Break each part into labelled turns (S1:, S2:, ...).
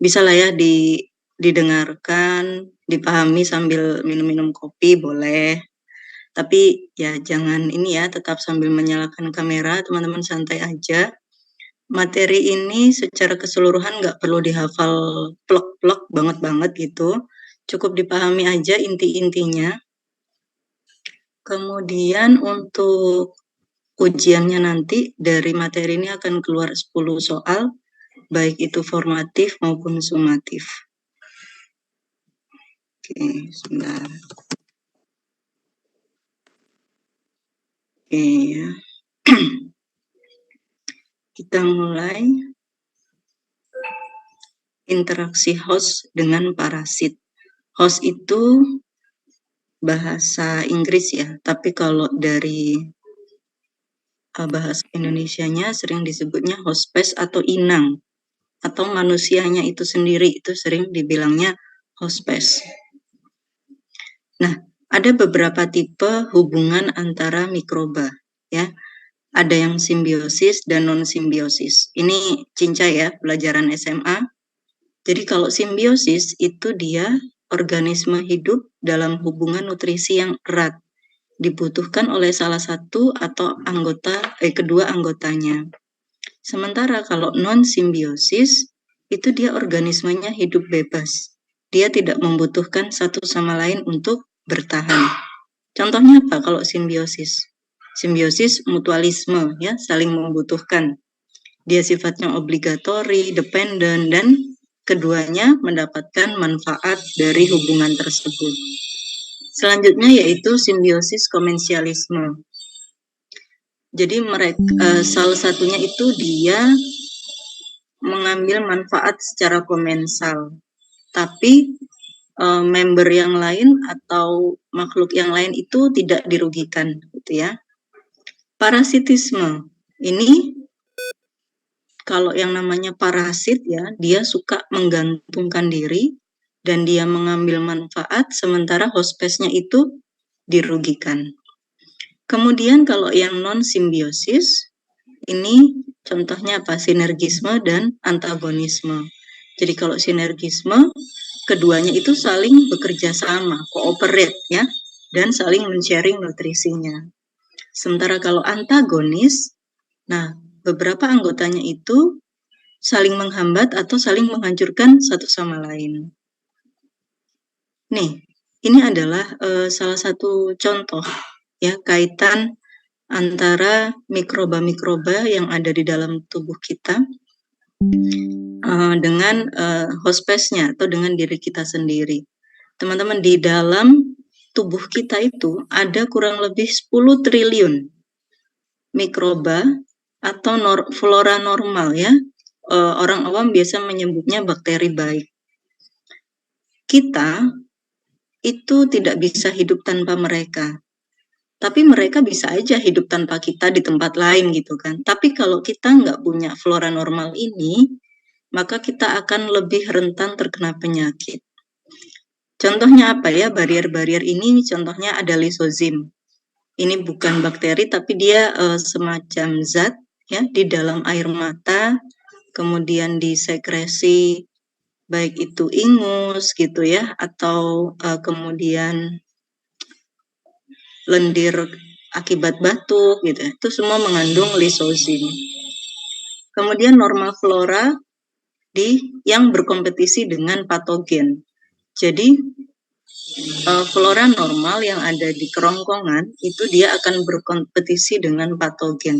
S1: Bisalah ya didengarkan, dipahami sambil minum-minum kopi boleh. Tapi ya jangan ini ya, tetap sambil menyalakan kamera, teman-teman santai aja. Materi ini secara keseluruhan nggak perlu dihafal plek-plek banget-banget gitu. Cukup dipahami aja inti-intinya. Kemudian untuk ujiannya nanti dari materi ini akan keluar 10 soal, baik itu formatif maupun sumatif. Oke, sebentar. Oke ya. Kita mulai. Interaksi host dengan parasit. Host itu bahasa Inggris ya, tapi kalau dari bahasa Indonesianya sering disebutnya hospes atau inang, atau manusianya itu sendiri, itu sering dibilangnya hospes. Nah, ada beberapa tipe hubungan antara mikroba ya. Ada yang simbiosis dan non-simbiosis. Ini cincai ya, pelajaran SMA. Jadi kalau simbiosis itu dia organisme hidup dalam hubungan nutrisi yang erat, dibutuhkan oleh salah satu atau kedua anggotanya. Sementara kalau non-simbiosis itu dia organismenya hidup bebas. Dia tidak membutuhkan satu sama lain untuk bertahan. Contohnya apa kalau simbiosis? Simbiosis mutualisme ya, saling membutuhkan. Dia sifatnya obligatori, dependen, dan keduanya mendapatkan manfaat dari hubungan tersebut. Selanjutnya yaitu simbiosis komensialisme. Jadi mereka salah satunya itu dia mengambil manfaat secara komensal, tapi member yang lain atau makhluk yang lain itu tidak dirugikan, gitu ya. Parasitisme ini kalau yang namanya parasit ya, dia suka menggantungkan diri dan dia mengambil manfaat sementara hospesnya itu dirugikan. Kemudian kalau yang non-simbiosis, ini contohnya apa? Sinergisme dan antagonisme. Jadi kalau sinergisme, keduanya itu saling bekerja sama, cooperate ya, dan saling men-sharing nutrisinya. Sementara kalau antagonis, nah beberapa anggotanya itu saling menghambat atau saling menghancurkan satu sama lain. Nih, ini adalah salah satu contoh ya kaitan antara mikroba-mikroba yang ada di dalam tubuh kita dengan hospesnya atau dengan diri kita sendiri. Teman-teman, di dalam tubuh kita itu ada kurang lebih 10 triliun mikroba atau flora normal ya. Orang awam biasa menyebutnya bakteri baik. Kita itu tidak bisa hidup tanpa mereka. Tapi mereka bisa aja hidup tanpa kita di tempat lain gitu kan. Tapi kalau kita nggak punya flora normal ini, maka kita akan lebih rentan terkena penyakit. Contohnya apa ya, barier-barier ini contohnya ada lisozim. Ini bukan bakteri tapi dia semacam zat ya di dalam air mata, kemudian disekresi baik itu ingus gitu ya, atau kemudian lendir akibat batuk gitu. Itu semua mengandung lisozim. Kemudian normal flora yang berkompetisi dengan patogen. Jadi flora normal yang ada di kerongkongan itu dia akan berkompetisi dengan patogen.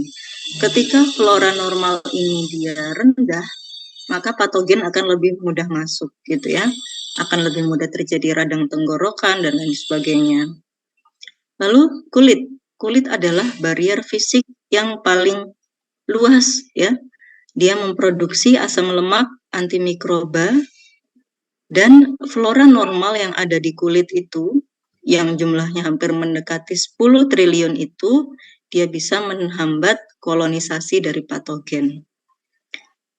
S1: Ketika flora normal ini dia rendah, maka patogen akan lebih mudah masuk gitu ya. Akan lebih mudah terjadi radang tenggorokan dan lain sebagainya. Lalu kulit adalah barier fisik yang paling luas ya. Dia memproduksi asam lemak antimikroba dan flora normal yang ada di kulit itu yang jumlahnya hampir mendekati 10 triliun itu dia bisa menghambat kolonisasi dari patogen.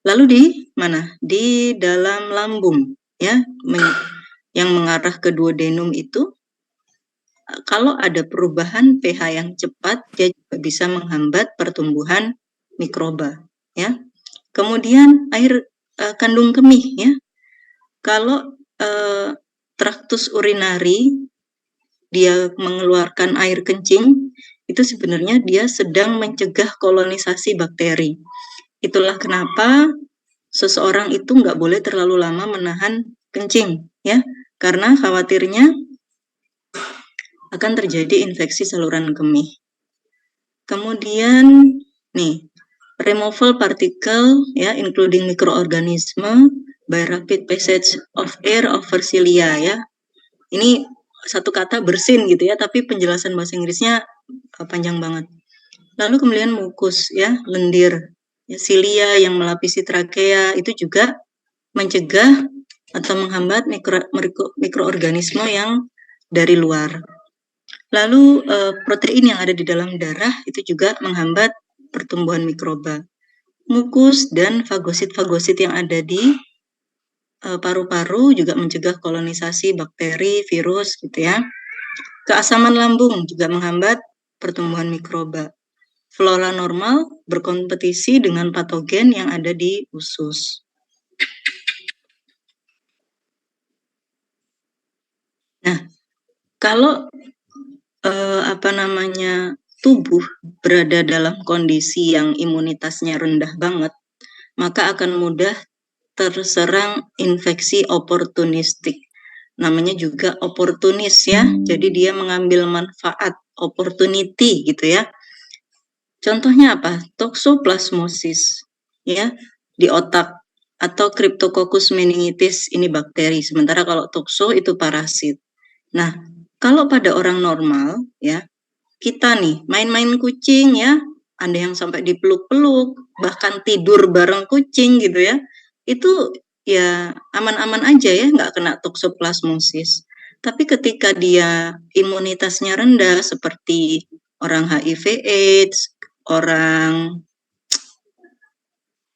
S1: Lalu di mana? Di dalam lambung ya, yang mengarah ke duodenum itu kalau ada perubahan pH yang cepat dia juga bisa menghambat pertumbuhan mikroba ya. Kemudian air kandung kemih ya. Kalau traktus urinari dia mengeluarkan air kencing, itu sebenarnya dia sedang mencegah kolonisasi bakteri. Itulah kenapa seseorang itu nggak boleh terlalu lama menahan kencing, ya, karena khawatirnya akan terjadi infeksi saluran kemih. Kemudian, nih, removal particle, ya, including microorganism by rapid passage of air over cilia, ya. Ini satu kata bersin gitu ya, tapi penjelasan bahasa Inggrisnya panjang banget. Lalu kemudian mukus, ya, lendir, ya, silia yang melapisi trakea itu juga mencegah atau menghambat mikroorganisme yang dari luar. Lalu protein yang ada di dalam darah itu juga menghambat pertumbuhan mikroba. Mukus dan fagosit-fagosit yang ada di paru-paru juga mencegah kolonisasi bakteri, virus gitu ya. Keasaman lambung juga menghambat pertumbuhan mikroba. Flora normal berkompetisi dengan patogen yang ada di usus. Nah, kalau tubuh berada dalam kondisi yang imunitasnya rendah banget, maka akan mudah terserang infeksi oportunistik. Namanya juga oportunis ya, jadi dia mengambil manfaat, opportunity gitu ya. Contohnya apa? Toxoplasmosis ya di otak, atau Cryptococcus meningitis, ini bakteri, sementara kalau toxo itu parasit. Nah, kalau pada orang normal ya, kita nih main-main kucing ya, ada yang sampai dipeluk-peluk, bahkan tidur bareng kucing gitu ya, itu ya aman-aman aja ya, nggak kena toxoplasmosis. Tapi ketika dia imunitasnya rendah seperti orang HIV/AIDS, orang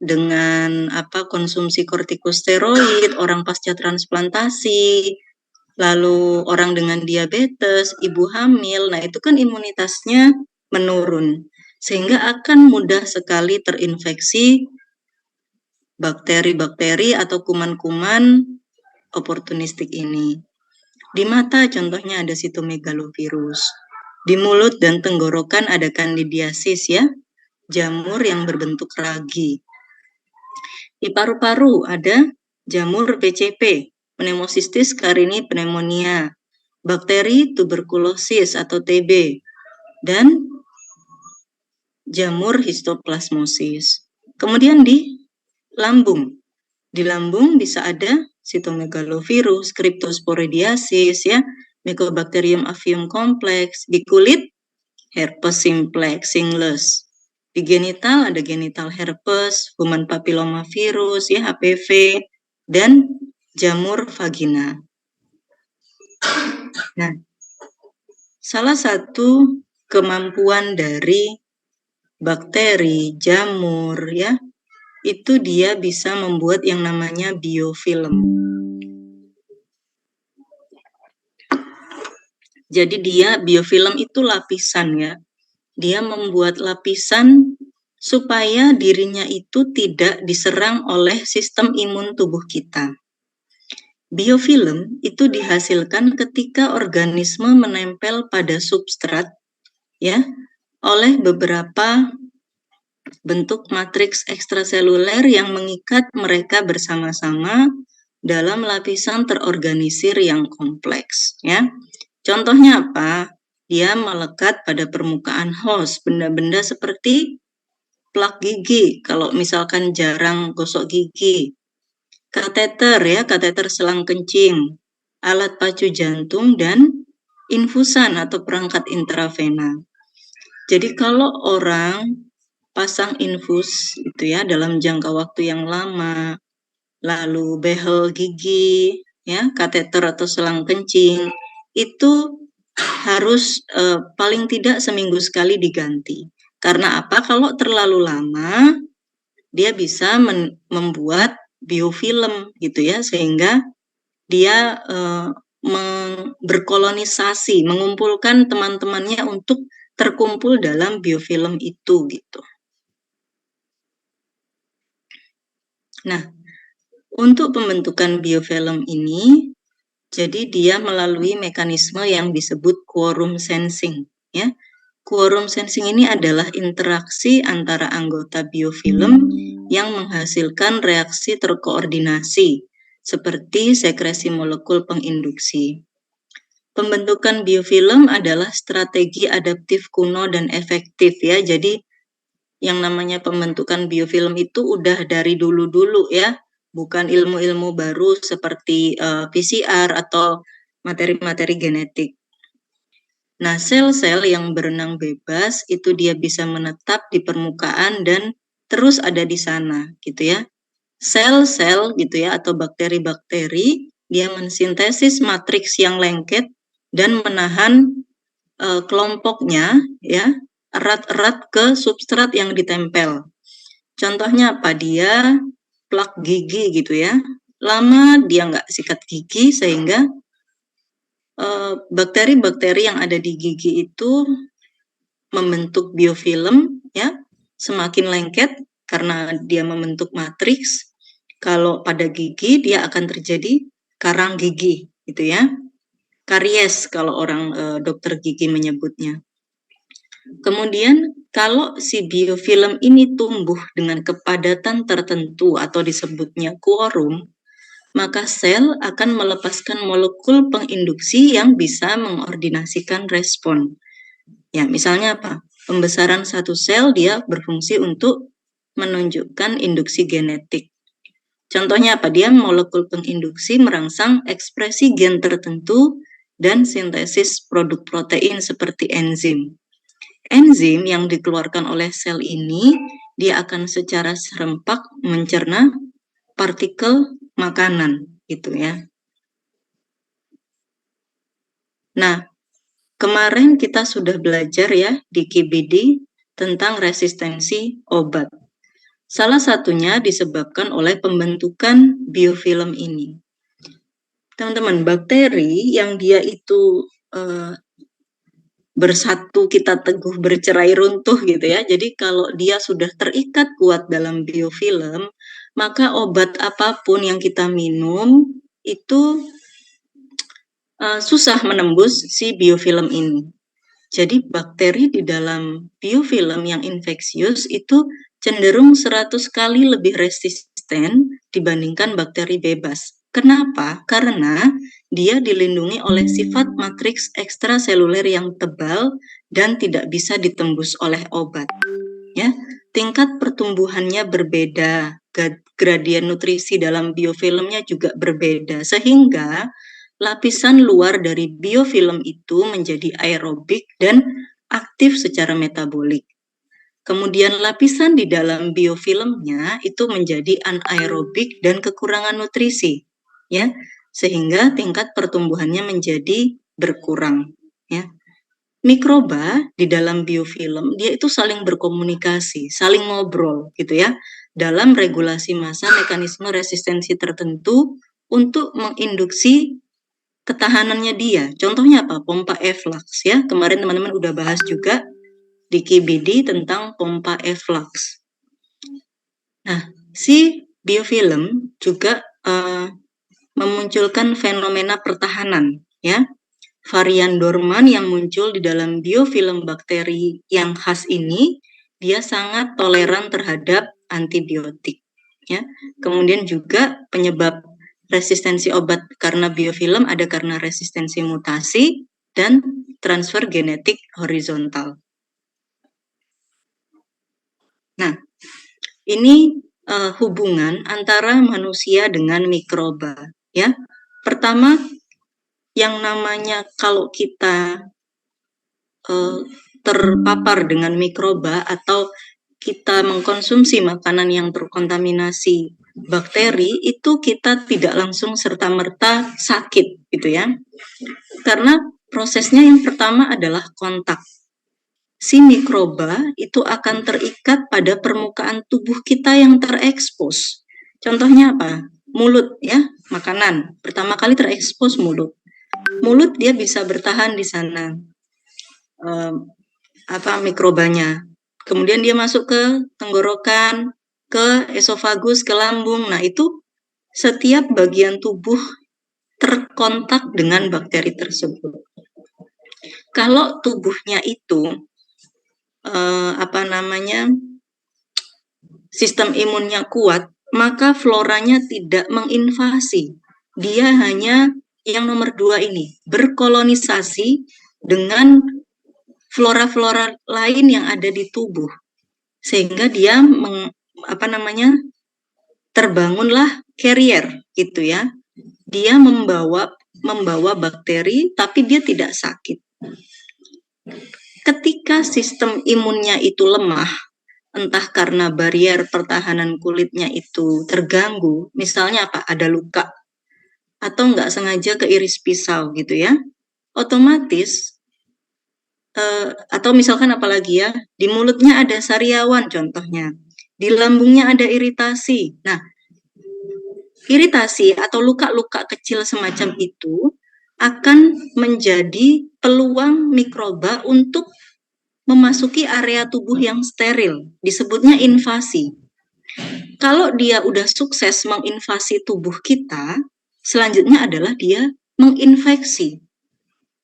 S1: dengan konsumsi kortikosteroid, orang pasca transplantasi, lalu orang dengan diabetes, ibu hamil, nah itu kan imunitasnya menurun, sehingga akan mudah sekali terinfeksi bakteri-bakteri atau kuman-kuman oportunistik ini. Di mata contohnya ada sitomegalovirus. Di mulut dan tenggorokan ada candidiasis ya, jamur yang berbentuk ragi. Di paru-paru ada jamur PCP, Pneumocystis carini pneumonia, bakteri tuberkulosis atau TB, dan jamur histoplasmosis. Kemudian di lambung bisa ada sitomegalovirus, cryptosporidiasis ya, Mycobacterium avium complex. Di kulit herpes simplex, shingles. Di genital ada genital herpes, human papillomavirus ya, HPV, dan jamur vagina. Nah, salah satu kemampuan dari bakteri, jamur ya, itu dia bisa membuat yang namanya biofilm. Jadi dia biofilm itu lapisan ya. Dia membuat lapisan supaya dirinya itu tidak diserang oleh sistem imun tubuh kita. Biofilm itu dihasilkan ketika organisme menempel pada substrat ya oleh beberapa bentuk matriks ekstraseluler yang mengikat mereka bersama-sama dalam lapisan terorganisir yang kompleks ya. Contohnya apa? Dia melekat pada permukaan host, benda-benda seperti plak gigi kalau misalkan jarang gosok gigi, kateter ya, kateter selang kencing, alat pacu jantung, dan infusan atau perangkat intravena. Jadi kalau orang pasang infus itu ya dalam jangka waktu yang lama, lalu behel gigi ya, kateter atau selang kencing, itu harus paling tidak seminggu sekali diganti. Karena apa? Kalau terlalu lama, dia bisa membuat biofilm gitu ya, sehingga dia berkolonisasi, mengumpulkan teman-temannya untuk terkumpul dalam biofilm itu gitu. Nah, Untuk pembentukan biofilm ini, jadi dia melalui mekanisme yang disebut quorum sensing, ya. Quorum sensing ini adalah interaksi antara anggota biofilm yang menghasilkan reaksi terkoordinasi, seperti sekresi molekul penginduksi. Pembentukan biofilm adalah strategi adaptif kuno dan efektif, ya. Jadi yang namanya pembentukan biofilm itu udah dari dulu-dulu, ya, bukan ilmu-ilmu baru seperti PCR atau materi-materi genetik. Nah, sel-sel yang berenang bebas itu dia bisa menetap di permukaan dan terus ada di sana, gitu ya. Sel-sel gitu ya atau bakteri-bakteri dia mensintesis matriks yang lengket dan menahan kelompoknya, ya, erat-erat ke substrat yang ditempel. Contohnya apa? Dia plak gigi gitu ya. Lama dia nggak sikat gigi sehingga bakteri-bakteri yang ada di gigi itu membentuk biofilm, ya, semakin lengket karena dia membentuk matriks. Kalau pada gigi dia akan terjadi karang gigi, gitu ya. Karies kalau orang dokter gigi menyebutnya. Kemudian kalau si biofilm ini tumbuh dengan kepadatan tertentu atau disebutnya quorum, maka sel akan melepaskan molekul penginduksi yang bisa mengordinasikan respon. Ya, misalnya apa? Pembesaran satu sel dia berfungsi untuk menunjukkan induksi genetik. Contohnya apa? Dia molekul penginduksi merangsang ekspresi gen tertentu dan sintesis produk protein seperti enzim. Enzim yang dikeluarkan oleh sel ini, dia akan secara serempak mencerna partikel makanan, gitu ya. Nah, kemarin kita sudah belajar ya di KBD tentang resistensi obat. Salah satunya disebabkan oleh pembentukan biofilm ini. Teman-teman, bakteri yang dia itu bersatu kita teguh bercerai runtuh gitu ya. Jadi kalau dia sudah terikat kuat dalam biofilm, maka obat apapun yang kita minum itu susah menembus si biofilm ini. Jadi bakteri di dalam biofilm yang infeksius itu cenderung 100 kali lebih resisten dibandingkan bakteri bebas. Kenapa? Karena dia dilindungi oleh sifat matriks ekstraseluler yang tebal dan tidak bisa ditembus oleh obat. Ya, tingkat pertumbuhannya berbeda, gradien nutrisi dalam biofilmnya juga berbeda, sehingga lapisan luar dari biofilm itu menjadi aerobik dan aktif secara metabolik. Kemudian lapisan di dalam biofilmnya itu menjadi anaerobik dan kekurangan nutrisi, ya, sehingga tingkat pertumbuhannya menjadi berkurang, ya. Mikroba di dalam biofilm dia itu saling berkomunikasi, saling ngobrol, gitu ya, dalam regulasi massa mekanisme resistensi tertentu untuk menginduksi ketahanannya dia. Contohnya apa? Pompa efflux ya. Kemarin teman-teman udah bahas juga di KBD tentang pompa efflux. Nah, si biofilm juga memunculkan fenomena pertahanan ya. Varian dorman yang muncul di dalam biofilm bakteri yang khas ini dia sangat toleran terhadap antibiotik ya. Kemudian juga penyebab resistensi obat karena biofilm ada karena resistensi mutasi dan transfer genetik horizontal. Nah, ini hubungan antara manusia dengan mikroba ya. Pertama, yang namanya kalau kita terpapar dengan mikroba atau kita mengkonsumsi makanan yang terkontaminasi bakteri, itu kita tidak langsung serta-merta sakit gitu ya. Karena prosesnya yang pertama adalah kontak. Si mikroba itu akan terikat pada permukaan tubuh kita yang terekspos. Contohnya apa? Mulut ya, makanan. Pertama kali terekspos mulut. Mulut dia bisa bertahan di sana. Mikrobanya. Kemudian dia masuk ke tenggorokan, ke esofagus, ke lambung. Nah, itu setiap bagian tubuh terkontak dengan bakteri tersebut. Kalau tubuhnya itu sistem imunnya kuat, maka floranya tidak menginvasi. Dia hanya yang nomor 2 ini, berkolonisasi dengan flora-flora lain yang ada di tubuh. Sehingga dia terbangunlah carrier gitu ya. Dia membawa bakteri tapi dia tidak sakit. Ketika sistem imunnya itu lemah, entah karena barier pertahanan kulitnya itu terganggu, misalnya ada luka, atau nggak sengaja keiris pisau gitu ya, otomatis, atau misalkan apalagi ya, di mulutnya ada sariawan contohnya, di lambungnya ada iritasi. Nah, iritasi atau luka-luka kecil semacam itu akan menjadi peluang mikroba untuk memasuki area tubuh yang steril, disebutnya invasi. Kalau dia udah sukses menginvasi tubuh kita, selanjutnya adalah dia menginfeksi.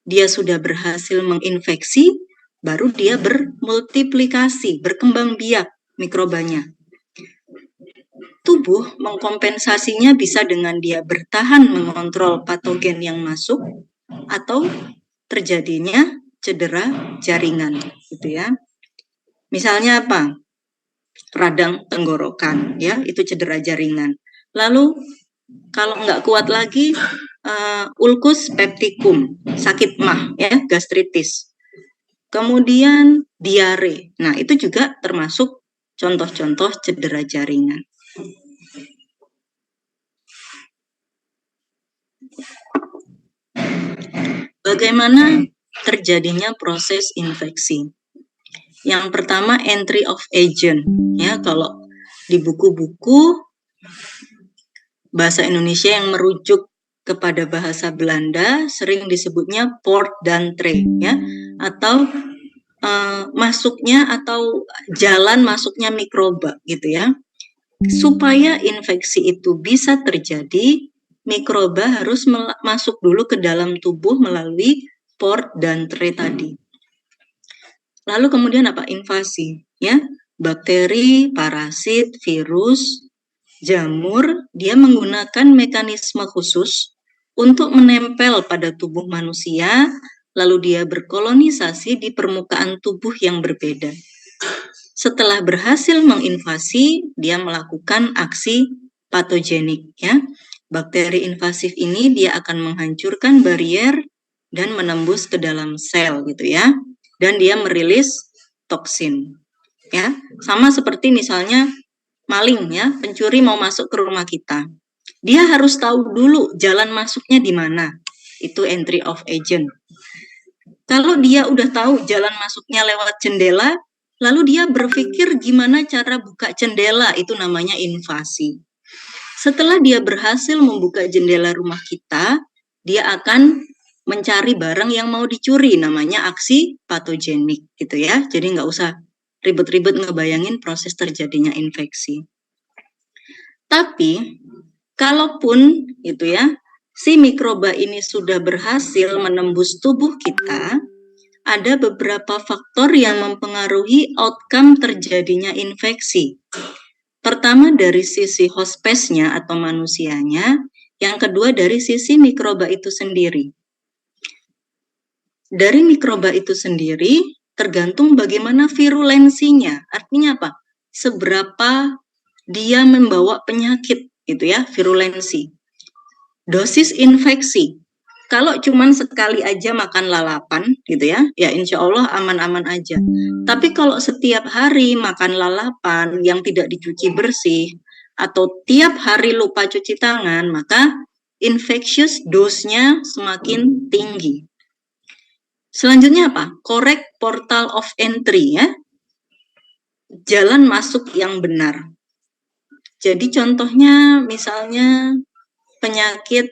S1: Dia sudah berhasil menginfeksi, baru dia bermultiplikasi, berkembang biak mikrobanya. Tubuh mengkompensasinya bisa dengan dia bertahan mengontrol patogen yang masuk atau terjadinya cedera jaringan, gitu ya. Misalnya apa? Radang tenggorokan, ya, itu cedera jaringan. Lalu kalau nggak kuat lagi, ulcus pepticum, sakit mah, ya, gastritis. Kemudian diare. Nah, itu juga termasuk contoh-contoh cedera jaringan. Bagaimana terjadinya proses infeksi? Yang pertama, entry of agent. Ya, kalau di buku-buku bahasa Indonesia yang merujuk kepada bahasa Belanda sering disebutnya port d'entrée, ya, atau masuknya atau jalan masuknya mikroba gitu ya. Supaya infeksi itu bisa terjadi, mikroba harus masuk dulu ke dalam tubuh melalui port d'entrée tadi. Lalu kemudian apa? Invasi, ya. Bakteri, parasit, virus, jamur, dia menggunakan mekanisme khusus untuk menempel pada tubuh manusia, lalu dia berkolonisasi di permukaan tubuh yang berbeda. Setelah berhasil menginvasi, dia melakukan aksi patogenik, ya. Bakteri invasif ini dia akan menghancurkan barier dan menembus ke dalam sel gitu ya. Dan dia merilis toksin. Ya, sama seperti misalnya maling ya, pencuri mau masuk ke rumah kita. Dia harus tahu dulu jalan masuknya di mana. Itu entry of agent. Kalau dia udah tahu jalan masuknya lewat jendela, lalu dia berpikir gimana cara buka jendela, itu namanya invasi. Setelah dia berhasil membuka jendela rumah kita, dia akan mencari barang yang mau dicuri, namanya aksi patogenik gitu ya. Jadi nggak usah ribet-ribet ngebayangin proses terjadinya infeksi. Tapi kalaupun gitu ya, si mikroba ini sudah berhasil menembus tubuh kita, ada beberapa faktor yang mempengaruhi outcome terjadinya infeksi. Pertama dari sisi hospesnya atau manusianya, yang kedua dari sisi mikroba itu sendiri. Dari mikroba itu sendiri tergantung bagaimana virulensinya. Artinya apa? Seberapa dia membawa penyakit gitu ya, virulensi. Dosis infeksi. Kalau cuman sekali aja makan lalapan gitu ya, ya insya Allah aman-aman aja. Tapi kalau setiap hari makan lalapan yang tidak dicuci bersih, atau tiap hari lupa cuci tangan, maka infectious dose-nya semakin tinggi. Selanjutnya apa? Correct portal of entry ya. Jalan masuk yang benar. Jadi contohnya misalnya penyakit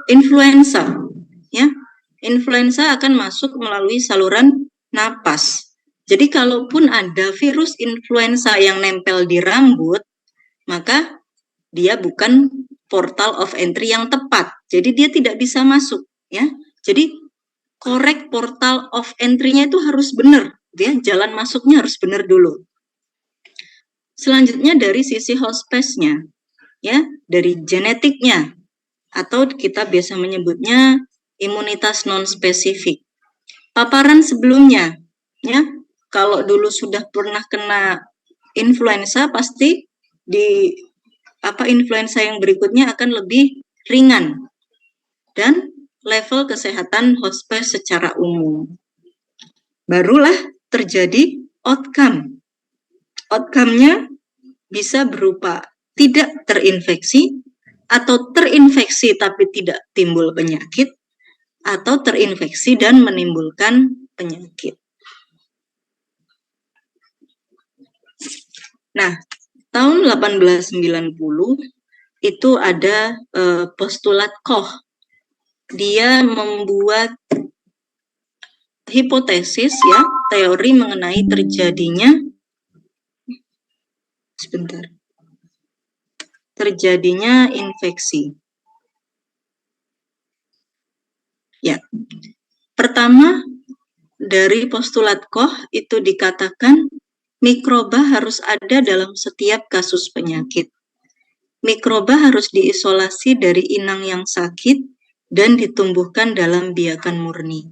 S1: influenza, ya. Influenza akan masuk melalui saluran napas. Jadi kalaupun ada virus influenza yang nempel di rambut, maka dia bukan portal of entry yang tepat. Jadi dia tidak bisa masuk, ya. Jadi correct portal of entry-nya itu harus benar, ya. Jalan masuknya harus benar dulu. Selanjutnya dari sisi host space-nya, ya, dari genetiknya, atau kita biasa menyebutnya imunitas non-spesifik. Paparan sebelumnya, ya, kalau dulu sudah pernah kena influenza, pasti di influenza yang berikutnya akan lebih ringan dan level kesehatan host space secara umum. Barulah terjadi outcome. Outcome-nya bisa berupa tidak terinfeksi, atau terinfeksi tapi tidak timbul penyakit, atau terinfeksi dan menimbulkan penyakit. Nah, tahun 1890 itu ada postulat Koch. Dia membuat hipotesis, ya, teori mengenai terjadinya infeksi. Ya, pertama dari postulat Koch itu dikatakan mikroba harus ada dalam setiap kasus penyakit. Mikroba harus diisolasi dari inang yang sakit dan ditumbuhkan dalam biakan murni.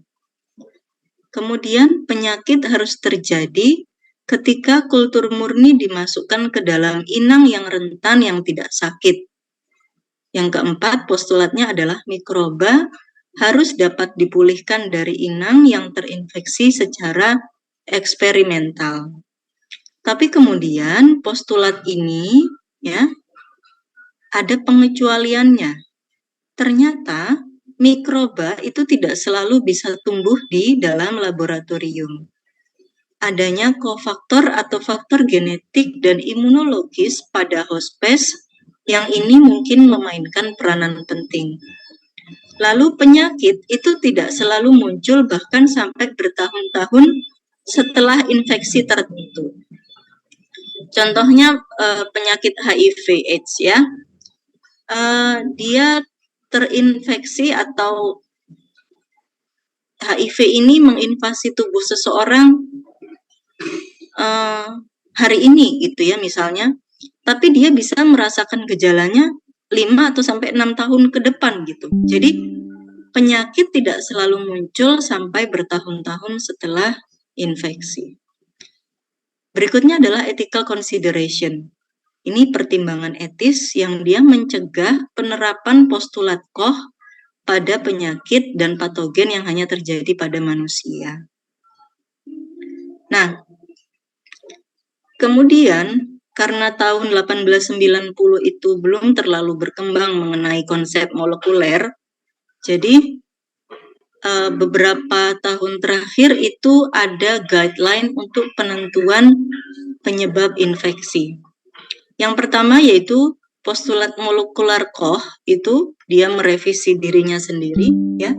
S1: Kemudian penyakit harus terjadi ketika kultur murni dimasukkan ke dalam inang yang rentan yang tidak sakit. Yang keempat, postulatnya adalah mikroba harus dapat dipulihkan dari inang yang terinfeksi secara eksperimental. Tapi kemudian postulat ini, ya, ada pengecualiannya. Ternyata mikroba itu tidak selalu bisa tumbuh di dalam laboratorium. Adanya kofaktor atau faktor genetik dan imunologis pada host space yang ini mungkin memainkan peranan penting. Lalu penyakit itu tidak selalu muncul bahkan sampai bertahun-tahun setelah infeksi tertentu. Contohnya penyakit HIV/AIDS, ya. Dia terinfeksi atau HIV ini menginvasi tubuh seseorang hari ini gitu, ya, misalnya, tapi dia bisa merasakan gejalanya 5 atau sampai 6 tahun ke depan gitu. Jadi penyakit tidak selalu muncul sampai bertahun-tahun setelah infeksi. Berikutnya adalah ethical consideration. Ini pertimbangan etis yang dia mencegah penerapan postulat Koch pada penyakit dan patogen yang hanya terjadi pada manusia. Nah, kemudian karena tahun 1890 itu belum terlalu berkembang mengenai konsep molekuler, jadi beberapa tahun terakhir itu ada guideline untuk penentuan penyebab infeksi. Yang pertama yaitu postulat molekular Koch, itu dia merevisi dirinya sendiri, ya.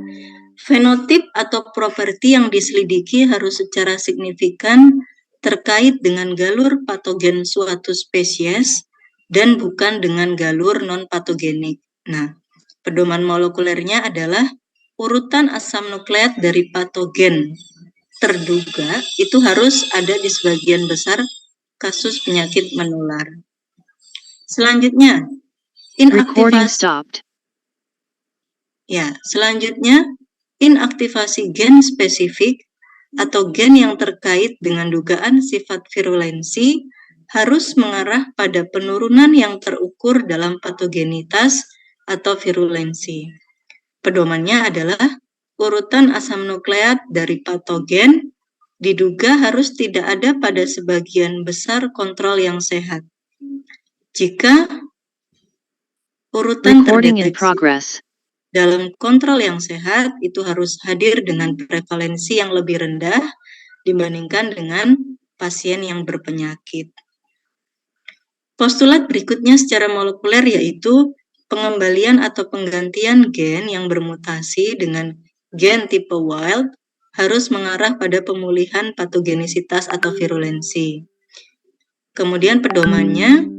S1: Fenotip atau properti yang diselidiki harus secara signifikan terkait dengan galur patogen suatu spesies dan bukan dengan galur non-patogenik. Nah, pedoman molekulernya adalah urutan asam nukleat dari patogen terduga itu harus ada di sebagian besar kasus penyakit menular. Selanjutnya, inaktivasi gen spesifik atau gen yang terkait dengan dugaan sifat virulensi harus mengarah pada penurunan yang terukur dalam patogenitas atau virulensi. Pedomannya adalah urutan asam nukleat dari patogen diduga harus tidak ada pada sebagian besar kontrol yang sehat. Jika urutan terdeteksi dalam kontrol yang sehat itu harus hadir dengan prevalensi yang lebih rendah dibandingkan dengan pasien yang berpenyakit. Postulat berikutnya secara molekuler yaitu pengembalian atau penggantian gen yang bermutasi dengan gen tipe wild harus mengarah pada pemulihan patogenisitas atau virulensi. Kemudian pedomannya,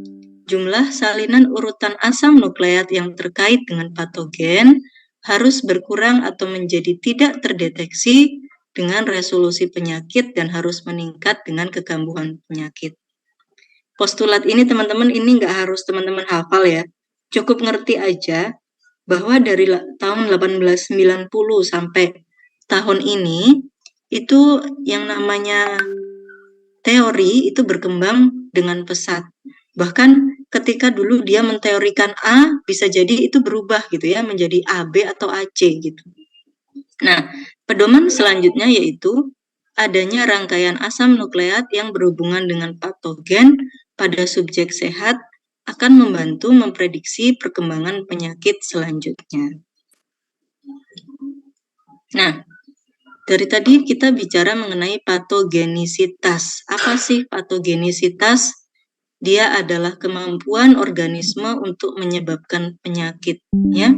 S1: jumlah salinan urutan asam nukleat yang terkait dengan patogen harus berkurang atau menjadi tidak terdeteksi dengan resolusi penyakit dan harus meningkat dengan kekambuhan penyakit. Postulat ini teman-teman, ini nggak harus teman-teman hafal ya. Cukup ngerti aja bahwa dari tahun 1890 sampai tahun ini, itu yang namanya teori itu berkembang dengan pesat. Bahkan ketika dulu dia menteorikan A, bisa jadi itu berubah gitu ya, menjadi AB atau AC gitu. Nah, pedoman selanjutnya yaitu adanya rangkaian asam nukleat yang berhubungan dengan patogen pada subjek sehat akan membantu memprediksi perkembangan penyakit selanjutnya. Nah, dari tadi kita bicara mengenai patogenisitas. Apa sih patogenisitas? Dia adalah kemampuan organisme untuk menyebabkan penyakit. Ya,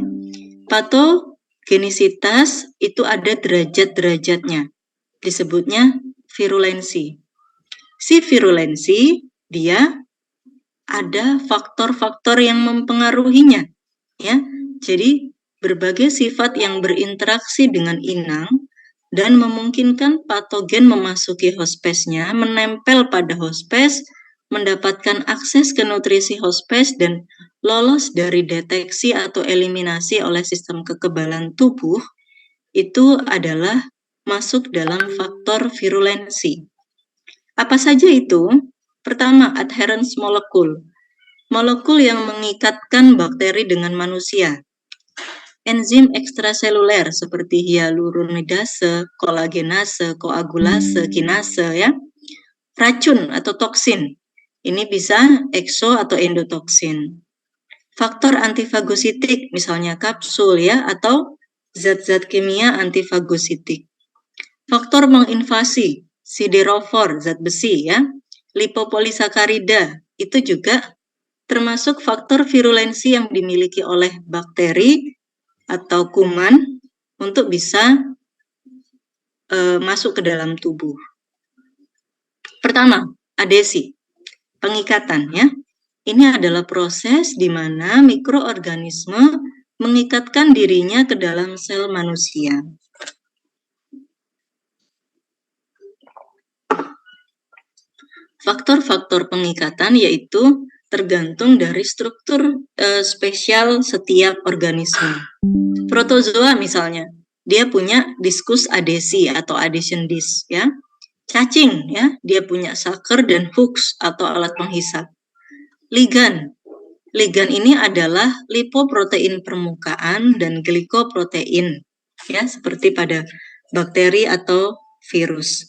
S1: patogenisitas itu ada derajat-derajatnya. Disebutnya virulensi. Si virulensi dia ada faktor-faktor yang mempengaruhinya, ya. Jadi berbagai sifat yang berinteraksi dengan inang dan memungkinkan patogen memasuki hospesnya, menempel pada hospes, mendapatkan akses ke nutrisi hospes dan lolos dari deteksi atau eliminasi oleh sistem kekebalan tubuh, itu adalah masuk dalam faktor virulensi. Apa saja itu? Pertama, adherence molekul. Molekul yang mengikatkan bakteri dengan manusia. Enzim ekstraseluler seperti hyaluronidase, kolagenase, koagulase, kinase ya. Racun atau toksin. Ini bisa ekso atau endotoksin. Faktor antifagositik misalnya kapsul ya atau zat-zat kimia antifagositik. Faktor menginvasi siderofor, zat besi ya. Lipopolisakarida itu juga termasuk faktor virulensi yang dimiliki oleh bakteri atau kuman untuk bisa masuk ke dalam tubuh. Pertama, adesi, pengikatan ya. Ini adalah proses di mana mikroorganisme mengikatkan dirinya ke dalam sel manusia. Faktor-faktor pengikatan yaitu tergantung dari struktur spesial setiap organisme. Protozoa misalnya, dia punya diskus adesi atau adhesion disk ya. Cacing ya, dia punya sucker dan hooks atau alat penghisap. Ligan. Ligan ini adalah lipoprotein permukaan dan glikoprotein ya, seperti pada bakteri atau virus.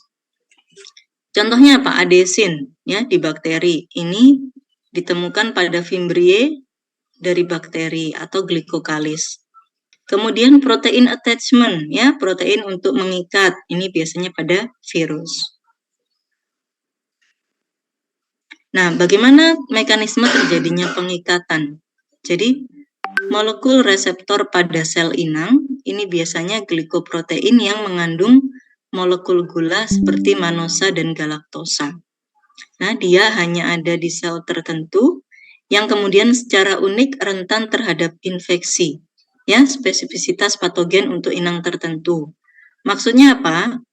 S1: Contohnya apa? Adesin ya di bakteri. Ini ditemukan pada Fimbriae dari bakteri atau glikokalis. Kemudian protein attachment ya, protein untuk mengikat. Ini biasanya pada virus. Nah, bagaimana mekanisme terjadinya pengikatan? Jadi, molekul reseptor pada sel inang ini biasanya glikoprotein yang mengandung molekul gula seperti manosa dan galaktosa. Nah, dia hanya ada di sel tertentu yang kemudian secara unik rentan terhadap infeksi. Ya, spesifisitas patogen untuk inang tertentu. Maksudnya apa?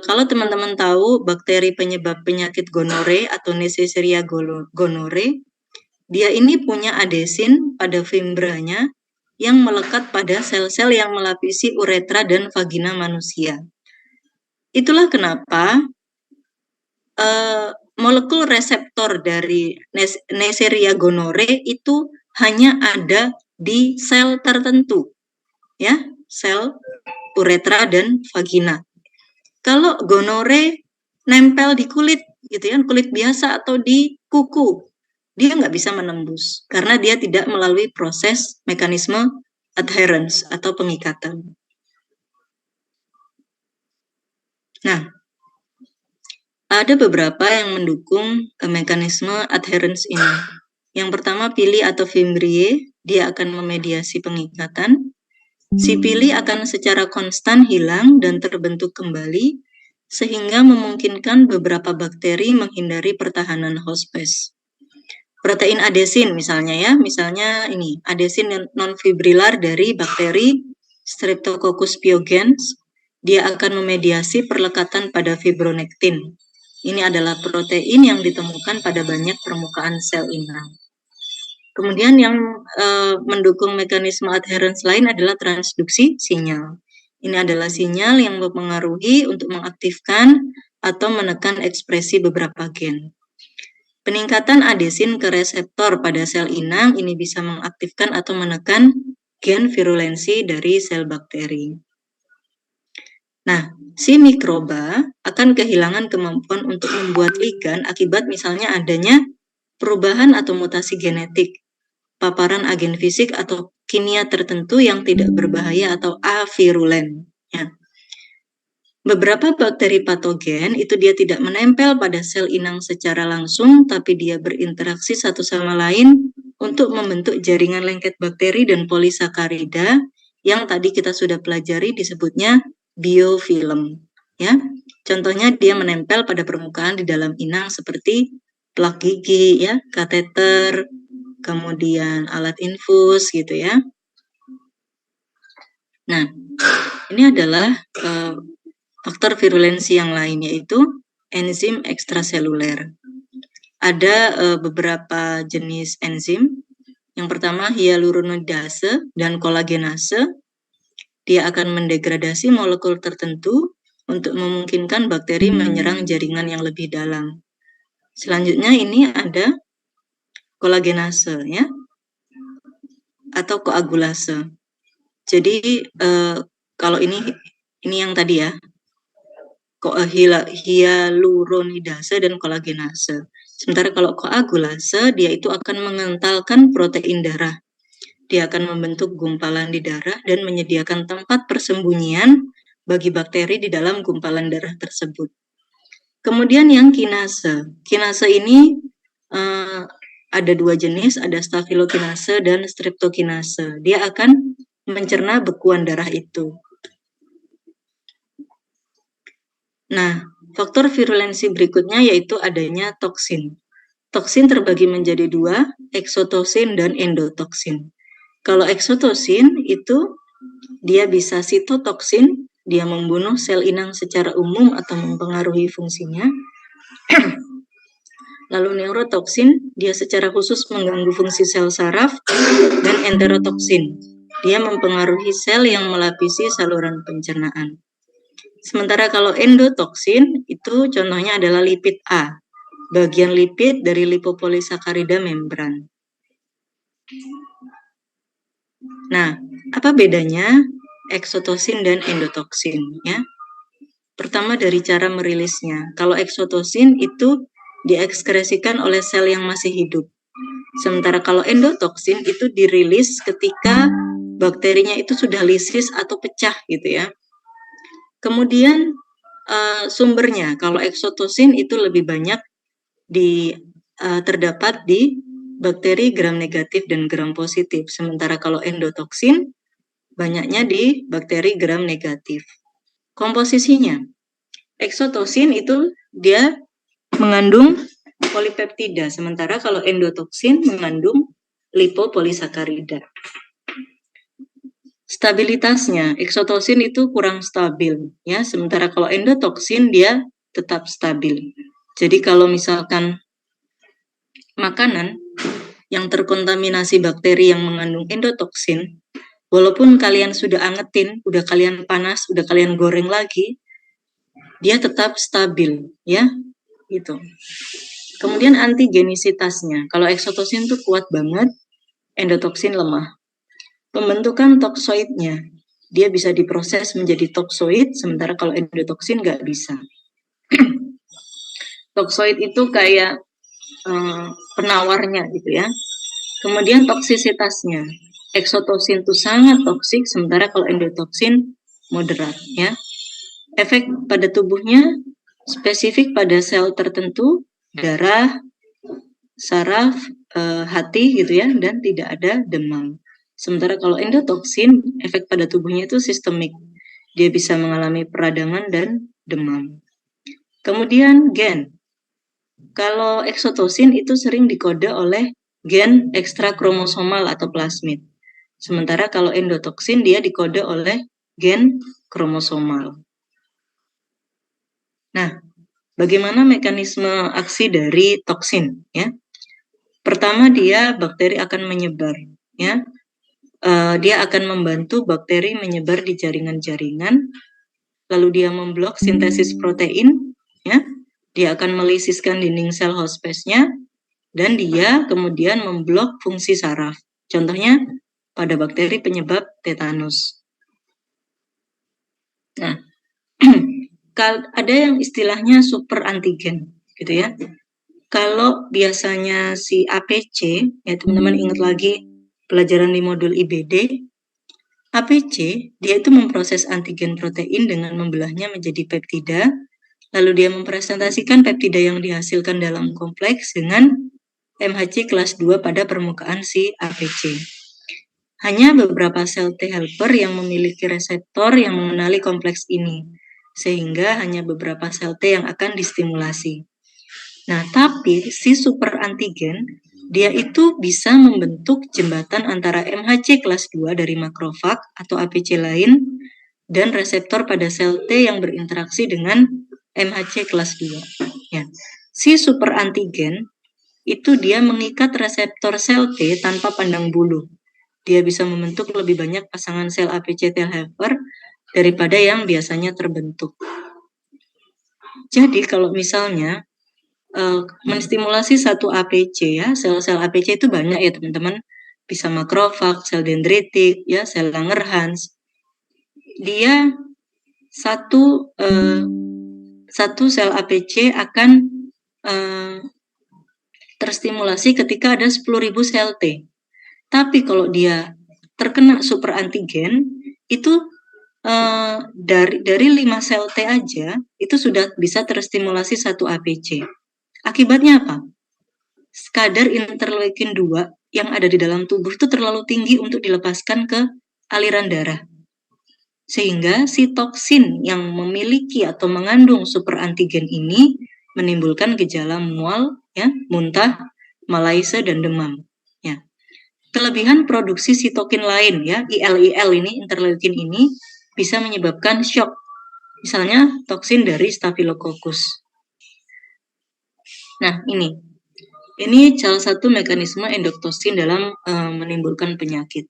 S1: Kalau teman-teman tahu bakteri penyebab penyakit gonore atau Neisseria gonore, dia ini punya adesin pada fimbranya yang melekat pada sel-sel yang melapisi uretra dan vagina manusia. Itulah kenapa molekul reseptor dari Neisseria gonore itu hanya ada di sel tertentu, ya, sel uretra dan vagina. Kalau gonore nempel di kulit, gitu ya, kulit biasa atau di kuku, dia nggak bisa menembus karena dia tidak melalui proses mekanisme adherence atau pengikatan. Nah, ada beberapa yang mendukung mekanisme adherence ini. Yang pertama, pili atau Fimbriae, dia akan memediasi pengikatan. Si pili akan secara konstan hilang dan terbentuk kembali, sehingga memungkinkan beberapa bakteri menghindari pertahanan hospes. protein adesin misalnya ya, misalnya ini adesin non-fibrilar dari bakteri Streptococcus pyogenes, dia akan memediasi perlekatan pada fibronektin. Ini adalah protein yang ditemukan pada banyak permukaan sel inang. Kemudian yang mendukung mekanisme adherence lain adalah transduksi sinyal. Ini adalah sinyal yang mempengaruhi untuk mengaktifkan atau menekan ekspresi beberapa gen. Peningkatan adesin ke reseptor pada sel inang ini bisa mengaktifkan atau menekan gen virulensi dari sel bakteri. Nah, si mikroba akan kehilangan kemampuan untuk membuat ligan akibat misalnya adanya perubahan atau mutasi genetik, paparan agen fisik atau kimia tertentu yang tidak berbahaya atau avirulen. Ya. Beberapa bakteri patogen itu dia tidak menempel pada sel inang secara langsung, tapi dia berinteraksi satu sama lain untuk membentuk jaringan lengket bakteri dan polisakarida yang tadi kita sudah pelajari disebutnya biofilm. Ya, contohnya dia menempel pada permukaan di dalam inang seperti plak gigi, ya, kateter, kemudian alat infus, gitu ya. Nah, ini adalah faktor virulensi yang lain, yaitu enzim ekstraseluler. Ada beberapa jenis enzim. Yang pertama hyaluronidase dan kolagenase. Dia akan mendegradasi molekul tertentu untuk memungkinkan bakteri menyerang jaringan yang lebih dalam. Selanjutnya ini ada kolagenase, ya, atau koagulase. Jadi kalau ini yang tadi ya, hyaluronidase dan kolagenase. Sementara kalau koagulase, dia itu akan mengentalkan protein darah. Dia akan membentuk gumpalan di darah dan menyediakan tempat persembunyian bagi bakteri di dalam gumpalan darah tersebut. Kemudian yang kinase. Kinase ini ada dua jenis, ada staphylokinase dan streptokinase. Dia akan mencerna bekuan darah itu. Nah, faktor virulensi berikutnya yaitu adanya toksin. Toksin terbagi menjadi dua, eksotosin dan endotoksin. Kalau eksotosin itu dia bisa sitotoksin, dia membunuh sel inang secara umum atau mempengaruhi fungsinya. Lalu neurotoksin, dia secara khusus mengganggu fungsi sel saraf, dan enterotoksin, dia mempengaruhi sel yang melapisi saluran pencernaan. Sementara kalau endotoksin itu contohnya adalah lipid A, bagian lipid dari lipopolisakarida membran. Nah, apa bedanya eksotosin dan endotoksin, ya? Pertama dari cara merilisnya. Kalau eksotosin itu diekskresikan oleh sel yang masih hidup. Sementara kalau endotoksin itu dirilis ketika bakterinya itu sudah lisis atau pecah gitu ya. Kemudian sumbernya, kalau eksotosin itu lebih banyak terdapat di bakteri gram negatif dan gram positif. Sementara kalau endotoksin banyaknya di bakteri gram negatif. Komposisinya, eksotosin itu dia mengandung polipeptida, sementara kalau endotoksin mengandung lipopolisakarida. Stabilitasnya, eksotosin itu kurang stabil, ya. Sementara kalau endotoksin dia tetap stabil. Jadi kalau misalkan makanan yang terkontaminasi bakteri yang mengandung endotoksin, walaupun kalian sudah angetin, udah kalian panas, udah kalian goreng lagi, dia tetap stabil, ya, gitu. Kemudian antigenisitasnya, kalau eksotosin itu kuat banget, endotoksin lemah. Pembentukan toksoidnya, dia bisa diproses menjadi toksoid, sementara kalau endotoksin nggak bisa. Toksoid itu kayak penawarnya gitu ya. Kemudian toksisitasnya, eksotosin itu sangat toksik, sementara kalau endotoksin moderat ya. Efek pada tubuhnya spesifik pada sel tertentu, darah, saraf, hati gitu ya, dan tidak ada demam. Sementara kalau endotoksin, efek pada tubuhnya itu sistemik. Dia bisa mengalami peradangan dan demam. Kemudian gen. Kalau eksotosin itu sering dikode oleh gen ekstrakromosomal atau plasmid. Sementara kalau endotoksin dia dikode oleh gen kromosomal. Nah, bagaimana mekanisme aksi dari toksin? Ya, pertama dia bakteri akan menyebar. Ya, dia akan membantu bakteri menyebar di jaringan-jaringan. Lalu dia memblok sintesis protein. Ya, dia akan melisiskan dinding sel host space-nya. Dan dia kemudian memblok fungsi saraf. Contohnya pada bakteri penyebab tetanus. Nah, ada yang istilahnya super antigen, gitu ya. Kalau biasanya si APC, ya teman-teman ingat lagi pelajaran di modul IBD, APC dia itu memproses antigen protein dengan membelahnya menjadi peptida, lalu dia mempresentasikan peptida yang dihasilkan dalam kompleks dengan MHC kelas 2 pada permukaan si APC. Hanya beberapa sel T helper yang memiliki reseptor yang mengenali kompleks ini, sehingga hanya beberapa sel T yang akan distimulasi. Nah, tapi si super antigen, dia itu bisa membentuk jembatan antara MHC kelas 2 dari makrofag atau APC lain dan reseptor pada sel T yang berinteraksi dengan MHC kelas 2. Ya. Si super antigen itu dia mengikat reseptor sel T tanpa pandang bulu. Dia bisa membentuk lebih banyak pasangan sel APC T helper daripada yang biasanya terbentuk. Jadi kalau misalnya menstimulasi satu APC ya, sel-sel APC itu banyak ya teman-teman, bisa makrofag, sel dendritik, ya, sel Langerhans. Dia satu sel APC akan terstimulasi ketika ada 10.000 sel T. Tapi kalau dia terkena super antigen, itu dari 5 sel T aja, itu sudah bisa terstimulasi satu APC. Akibatnya apa? Kadar interleukin 2 yang ada di dalam tubuh itu terlalu tinggi untuk dilepaskan ke aliran darah. Sehingga si toksin yang memiliki atau mengandung super antigen ini menimbulkan gejala mual, ya, muntah, malaise, dan demam. Ya. Kelebihan produksi sitokin lain, ya, IL ini, interleukin ini, bisa menyebabkan shock. Misalnya toksin dari Staphylococcus. Nah, ini salah satu mekanisme endotoksin dalam menimbulkan penyakit.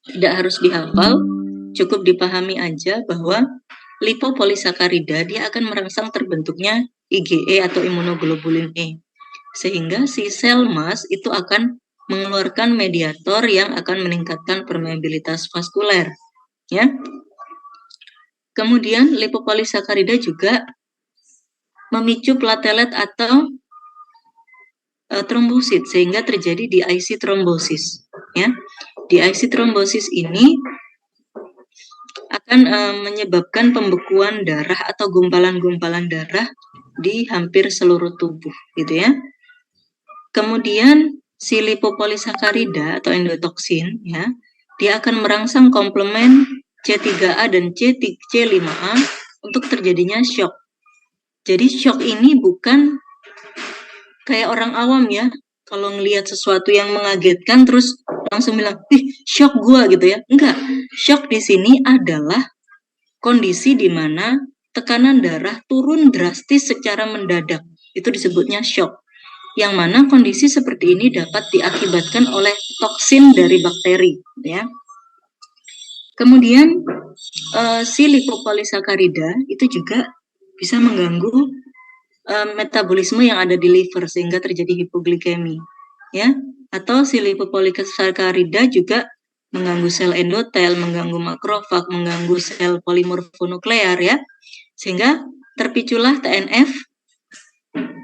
S1: Tidak harus dihafal, cukup dipahami aja bahwa lipopolisakarida dia akan merangsang terbentuknya IgE atau imunoglobulin E. Sehingga si sel mas itu akan mengeluarkan mediator yang akan meningkatkan permeabilitas vaskuler. Ya. Kemudian lipopolisakarida juga memicu platelet atau trombosit sehingga terjadi DIC trombosis. Ya. DIC trombosis ini akan menyebabkan pembekuan darah atau gumpalan-gumpalan darah di hampir seluruh tubuh, gitu ya. Kemudian si lipopolisakarida atau endotoksin, ya, dia akan merangsang komplement C3A dan C5A untuk terjadinya shock. Jadi shock ini bukan kayak orang awam ya, kalau ngelihat sesuatu yang mengagetkan terus langsung bilang, ih shock gua gitu ya. Enggak, shock di sini adalah kondisi di mana tekanan darah turun drastis secara mendadak. Itu disebutnya shock. Yang mana kondisi seperti ini dapat diakibatkan oleh toksin dari bakteri, ya. Kemudian si lipopolisakarida itu juga bisa mengganggu metabolisme yang ada di liver sehingga terjadi hipoglikemi, ya. Atau si lipopolisakarida juga mengganggu sel endotel, mengganggu makrofag, mengganggu sel polimorfonuklear, ya. Sehingga terpiculah TNF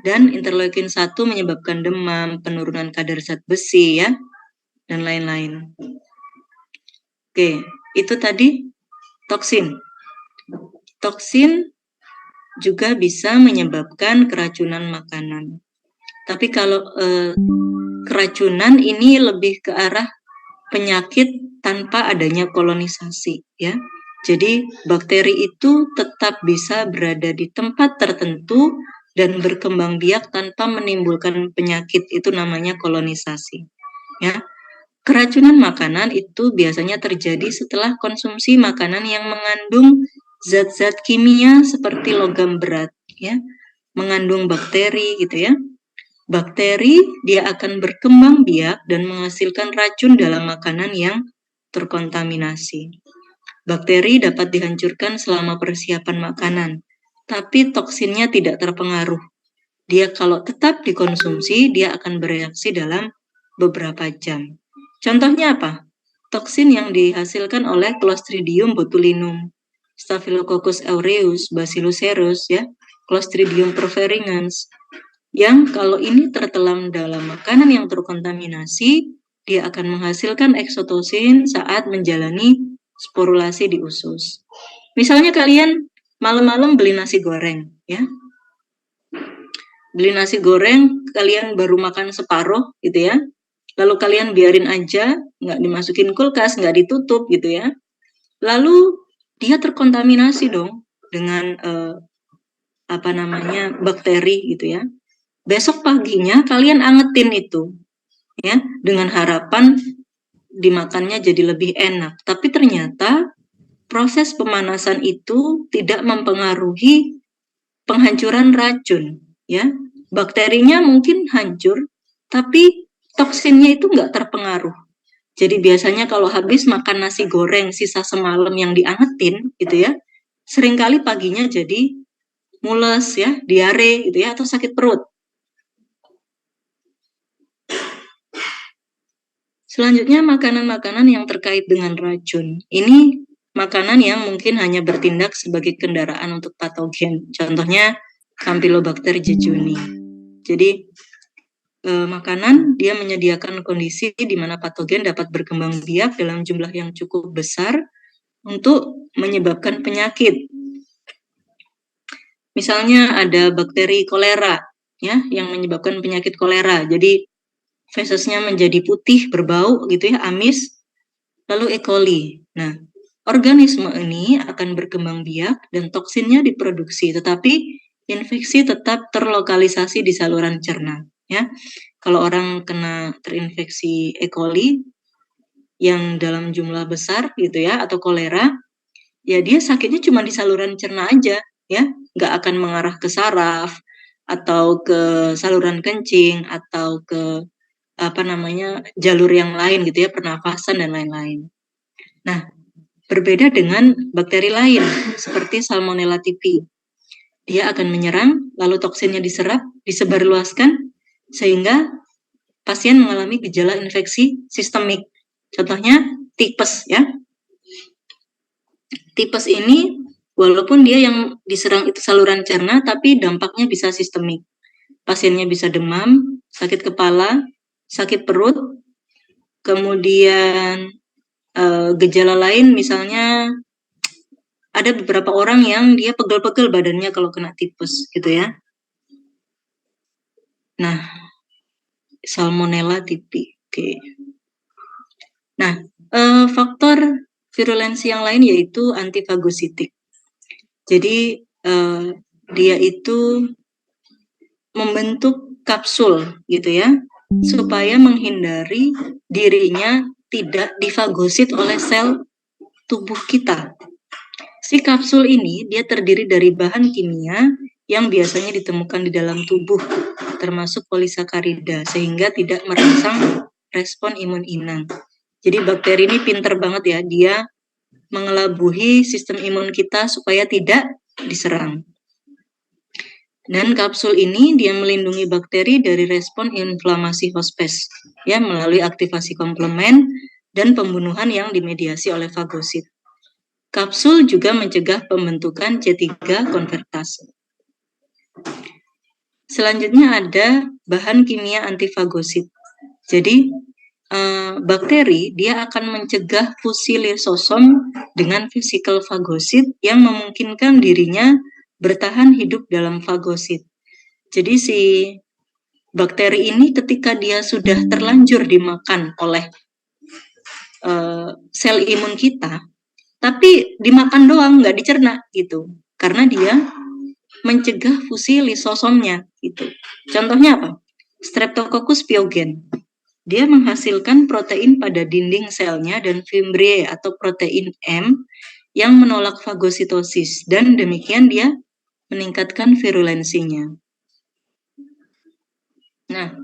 S1: dan interleukin 1 menyebabkan demam, penurunan kadar zat besi, ya, dan lain-lain. Oke, itu tadi toksin. Toksin juga bisa menyebabkan keracunan makanan. Tapi kalau keracunan ini lebih ke arah penyakit tanpa adanya kolonisasi, ya. Jadi bakteri itu tetap bisa berada di tempat tertentu dan berkembang biak tanpa menimbulkan penyakit. Itu namanya kolonisasi. Ya. Keracunan makanan itu biasanya terjadi setelah konsumsi makanan yang mengandung zat-zat kimia seperti logam berat, ya, mengandung bakteri gitu ya. Bakteri dia akan berkembang biak dan menghasilkan racun dalam makanan yang terkontaminasi. Bakteri dapat dihancurkan selama persiapan makanan, tapi toksinnya tidak terpengaruh. Dia kalau tetap dikonsumsi, dia akan bereaksi dalam beberapa jam. Contohnya apa? Toksin yang dihasilkan oleh Clostridium botulinum, Staphylococcus aureus, Bacillus cereus, ya, Clostridium perfringens, yang kalau ini tertelan dalam makanan yang terkontaminasi, dia akan menghasilkan eksotosin saat menjalani sporulasi di usus. Misalnya kalian malam-malam beli nasi goreng, ya, beli nasi goreng, kalian baru makan separuh gitu ya, lalu kalian biarin aja, nggak dimasukin kulkas, nggak ditutup gitu ya, lalu dia terkontaminasi dong dengan bakteri gitu ya. Besok paginya kalian angetin itu ya dengan harapan dimakannya jadi lebih enak, tapi ternyata proses pemanasan itu tidak mempengaruhi penghancuran racun ya. Bakterinya mungkin hancur, tapi toksinnya itu nggak terpengaruh. Jadi biasanya kalau habis makan nasi goreng sisa semalam yang diangetin gitu ya, seringkali paginya jadi mules ya, diare gitu ya, atau sakit perut. Selanjutnya makanan-makanan yang terkait dengan racun. Ini makanan yang mungkin hanya bertindak sebagai kendaraan untuk patogen. Contohnya Campylobacter jejuni. Jadi makanan dia menyediakan kondisi di mana patogen dapat berkembang biak dalam jumlah yang cukup besar untuk menyebabkan penyakit. Misalnya ada bakteri kolera ya yang menyebabkan penyakit kolera. Jadi fesesnya menjadi putih, berbau gitu ya, amis. Lalu E. coli. Nah, organisme ini akan berkembang biak dan toksinnya diproduksi, tetapi infeksi tetap terlokalisasi di saluran cerna. Ya, kalau orang kena terinfeksi E. coli yang dalam jumlah besar gitu ya, atau kolera, ya dia sakitnya cuma di saluran cerna aja, ya, nggak akan mengarah ke saraf atau ke saluran kencing atau ke jalur yang lain gitu ya, pernafasan dan lain-lain. Nah, berbeda dengan bakteri lain seperti Salmonella typhi. Dia akan menyerang, lalu toksinnya diserap, disebarluaskan, sehingga pasien mengalami gejala infeksi sistemik. Contohnya tipes ya. Tipes ini walaupun dia yang diserang itu saluran cerna, tapi dampaknya bisa sistemik. Pasiennya bisa demam, sakit kepala, sakit perut, kemudian gejala lain misalnya ada beberapa orang yang dia pegel-pegel badannya kalau kena tipes gitu ya. Nah, Salmonella typhi. Oke. Nah, faktor virulensi yang lain yaitu antifagositik. Jadi dia itu membentuk kapsul gitu ya, supaya menghindari dirinya tidak difagosit oleh sel tubuh kita. Si kapsul ini dia terdiri dari bahan kimia yang biasanya ditemukan di dalam tubuh, termasuk polisakarida, sehingga tidak merangsang respon imun inang. Jadi bakteri ini pinter banget ya, dia mengelabuhi sistem imun kita supaya tidak diserang. Dan kapsul ini dia melindungi bakteri dari respon inflamasi hospes, ya, melalui aktivasi komplement dan pembunuhan yang dimediasi oleh fagosit. Kapsul juga mencegah pembentukan C3 konvertase. Selanjutnya ada bahan kimia antifagosit. Jadi bakteri dia akan mencegah fusi lisosom dengan vesikel fagosit yang memungkinkan dirinya bertahan hidup dalam fagosit. Jadi si bakteri ini ketika dia sudah terlanjur dimakan oleh sel imun kita, tapi dimakan doang, nggak dicerna gitu, karena dia mencegah fusi lisosomnya gitu. Contohnya apa? Streptococcus pyogen. Dia menghasilkan protein pada dinding selnya dan fimbriae atau protein M yang menolak fagositosis, dan demikian dia meningkatkan virulensinya. Nah,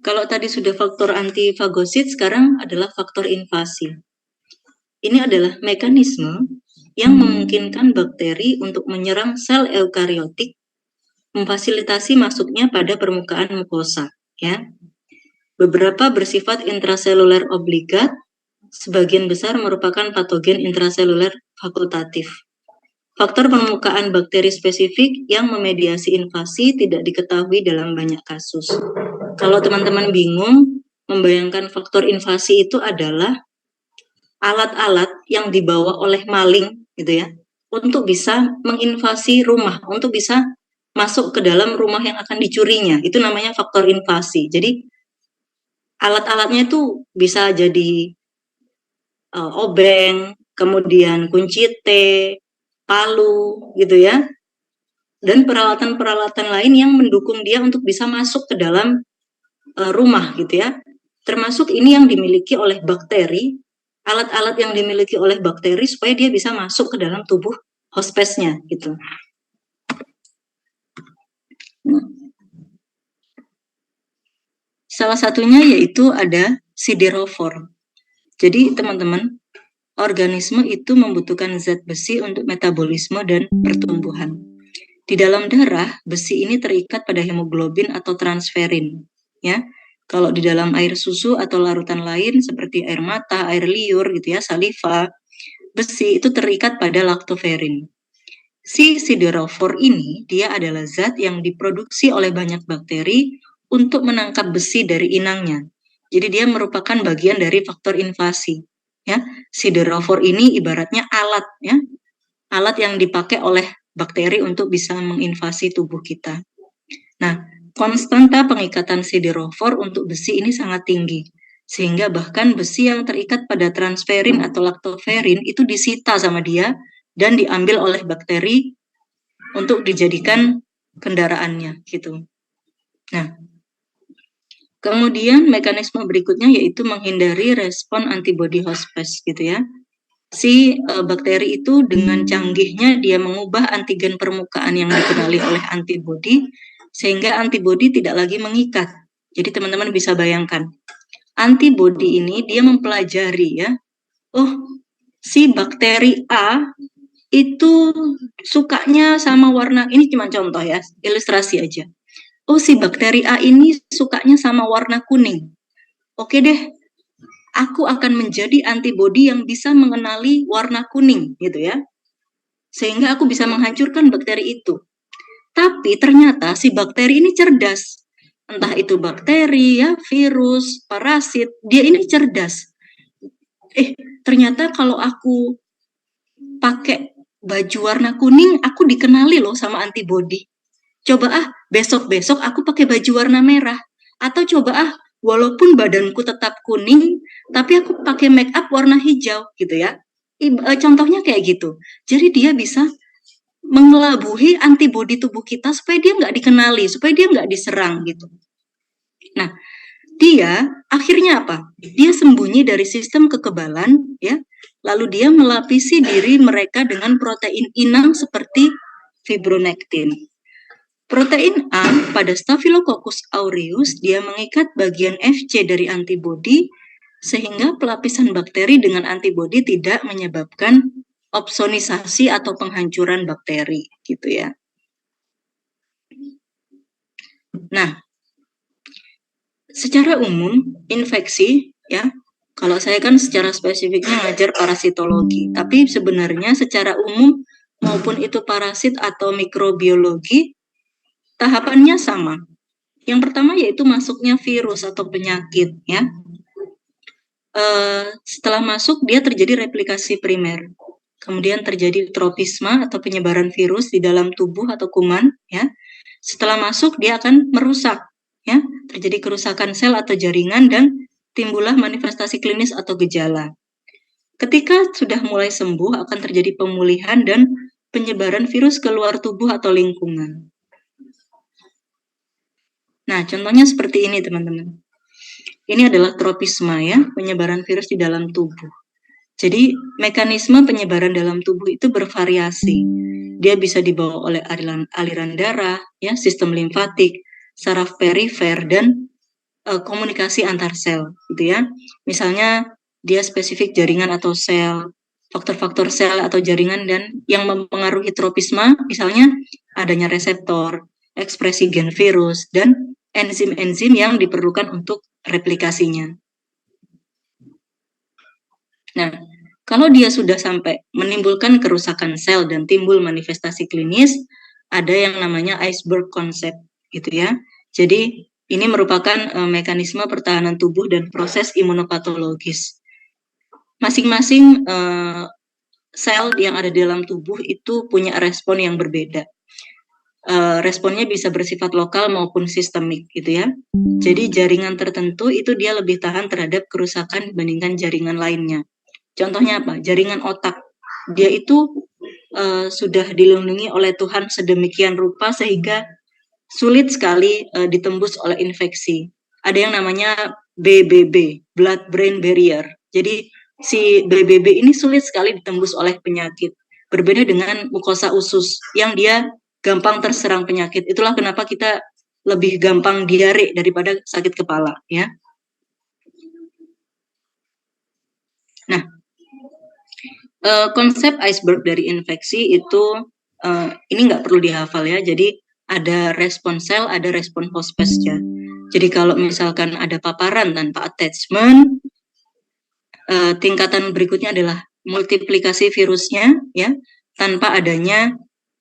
S1: kalau tadi sudah faktor antifagosit, sekarang adalah faktor invasi. Ini adalah mekanisme yang memungkinkan bakteri untuk menyerang sel eukariotik, memfasilitasi masuknya pada permukaan mukosa, ya. Beberapa bersifat intraseluler obligat, sebagian besar merupakan patogen intraseluler fakultatif. Faktor permukaan bakteri spesifik yang memediasi invasi tidak diketahui dalam banyak kasus. Kalau teman-teman bingung, membayangkan faktor invasi itu adalah alat-alat yang dibawa oleh maling gitu ya, untuk bisa menginvasi rumah, untuk bisa masuk ke dalam rumah yang akan dicurinya. Itu namanya faktor invasi. Jadi alat-alatnya itu bisa jadi obeng, kemudian kunci T, palu gitu ya, dan peralatan-peralatan lain yang mendukung dia untuk bisa masuk ke dalam rumah gitu ya. Termasuk ini yang dimiliki oleh bakteri, alat-alat yang dimiliki oleh bakteri supaya dia bisa masuk ke dalam tubuh hostesnya gitu. Salah satunya yaitu ada siderofor. Jadi teman-teman, organisme itu membutuhkan zat besi untuk metabolisme dan pertumbuhan. Di dalam darah, besi ini terikat pada hemoglobin atau transferin, ya. Kalau di dalam air susu atau larutan lain seperti air mata, air liur gitu ya, saliva, besi itu terikat pada laktoferin. Si siderofor ini dia adalah zat yang diproduksi oleh banyak bakteri untuk menangkap besi dari inangnya. Jadi dia merupakan bagian dari faktor invasi. Ya, siderofor ini ibaratnya alat ya, alat yang dipakai oleh bakteri untuk bisa menginvasi tubuh kita. Nah, konstanta pengikatan siderofor untuk besi ini sangat tinggi, sehingga bahkan besi yang terikat pada transferin atau laktoferin itu disita sama dia dan diambil oleh bakteri untuk dijadikan kendaraannya gitu. Nah, kemudian mekanisme berikutnya yaitu menghindari respon antibody hospes gitu ya. Si bakteri itu dengan canggihnya dia mengubah antigen permukaan yang dikenali oleh antibody sehingga antibody tidak lagi mengikat. Jadi teman-teman bisa bayangkan, antibody ini dia mempelajari ya, oh si bakteri A itu sukanya sama warna, ini cuma contoh ya, ilustrasi aja. Oh si bakteri A ini sukanya sama warna kuning. Oke deh, aku akan menjadi antibody yang bisa mengenali warna kuning gitu ya. Sehingga aku bisa menghancurkan bakteri itu. Tapi ternyata si bakteri ini cerdas. Entah itu bakteri ya, virus, parasit, dia ini cerdas. Ternyata kalau aku pakai baju warna kuning, aku dikenali loh sama antibody. Coba besok-besok aku pakai baju warna merah. Atau coba walaupun badanku tetap kuning, tapi aku pakai make up warna hijau gitu ya. Contohnya kayak gitu. Jadi dia bisa mengelabuhi antibodi tubuh kita supaya dia nggak dikenali, supaya dia nggak diserang gitu. Nah, dia akhirnya apa? Dia sembunyi dari sistem kekebalan, ya. Lalu dia melapisi diri mereka dengan protein inang seperti fibronectin. Protein A pada Staphylococcus aureus dia mengikat bagian Fc dari antibodi sehingga pelapisan bakteri dengan antibodi tidak menyebabkan opsonisasi atau penghancuran bakteri gitu ya. Nah, secara umum infeksi ya, kalau saya kan secara spesifiknya ngajar parasitologi, tapi sebenarnya secara umum maupun itu parasit atau mikrobiologi tahapannya sama. Yang pertama yaitu masuknya virus atau penyakit ya. Setelah masuk dia terjadi replikasi primer. Kemudian terjadi tropisma atau penyebaran virus di dalam tubuh atau kuman ya. Setelah masuk dia akan merusak ya, terjadi kerusakan sel atau jaringan dan timbullah manifestasi klinis atau gejala. Ketika sudah mulai sembuh, akan terjadi pemulihan dan penyebaran virus keluar tubuh atau lingkungan. Nah, contohnya seperti ini, teman-teman. Ini adalah tropisma ya, penyebaran virus di dalam tubuh. Jadi, mekanisme penyebaran dalam tubuh itu bervariasi. Dia bisa dibawa oleh aliran darah, ya, sistem limfatik, saraf perifer, dan komunikasi antar sel, gitu ya. Misalnya, dia spesifik jaringan atau sel, faktor-faktor sel atau jaringan dan yang mempengaruhi tropisma, misalnya adanya reseptor, ekspresi gen virus, dan enzim-enzim yang diperlukan untuk replikasinya. Nah, kalau dia sudah sampai menimbulkan kerusakan sel dan timbul manifestasi klinis, ada yang namanya iceberg concept, gitu ya. Jadi ini merupakan mekanisme pertahanan tubuh dan proses imunopatologis. Masing-masing sel yang ada di dalam tubuh itu punya respon yang berbeda. Responnya bisa bersifat lokal maupun sistemik, gitu ya. Jadi jaringan tertentu itu dia lebih tahan terhadap kerusakan dibandingkan jaringan lainnya. Contohnya apa? Jaringan otak. Dia itu sudah dilindungi oleh Tuhan sedemikian rupa sehingga sulit sekali ditembus oleh infeksi. Ada yang namanya BBB, Blood Brain Barrier. Jadi si BBB ini sulit sekali ditembus oleh penyakit. Berbeda dengan mukosa usus yang dia gampang terserang penyakit. Itulah kenapa kita lebih gampang diare daripada sakit kepala, ya. Nah, konsep iceberg dari infeksi itu ini nggak perlu dihafal ya. Jadi ada respon sel, ada respon host pasca. Jadi kalau misalkan ada paparan tanpa attachment, tingkatan berikutnya adalah multiplikasi virusnya ya tanpa adanya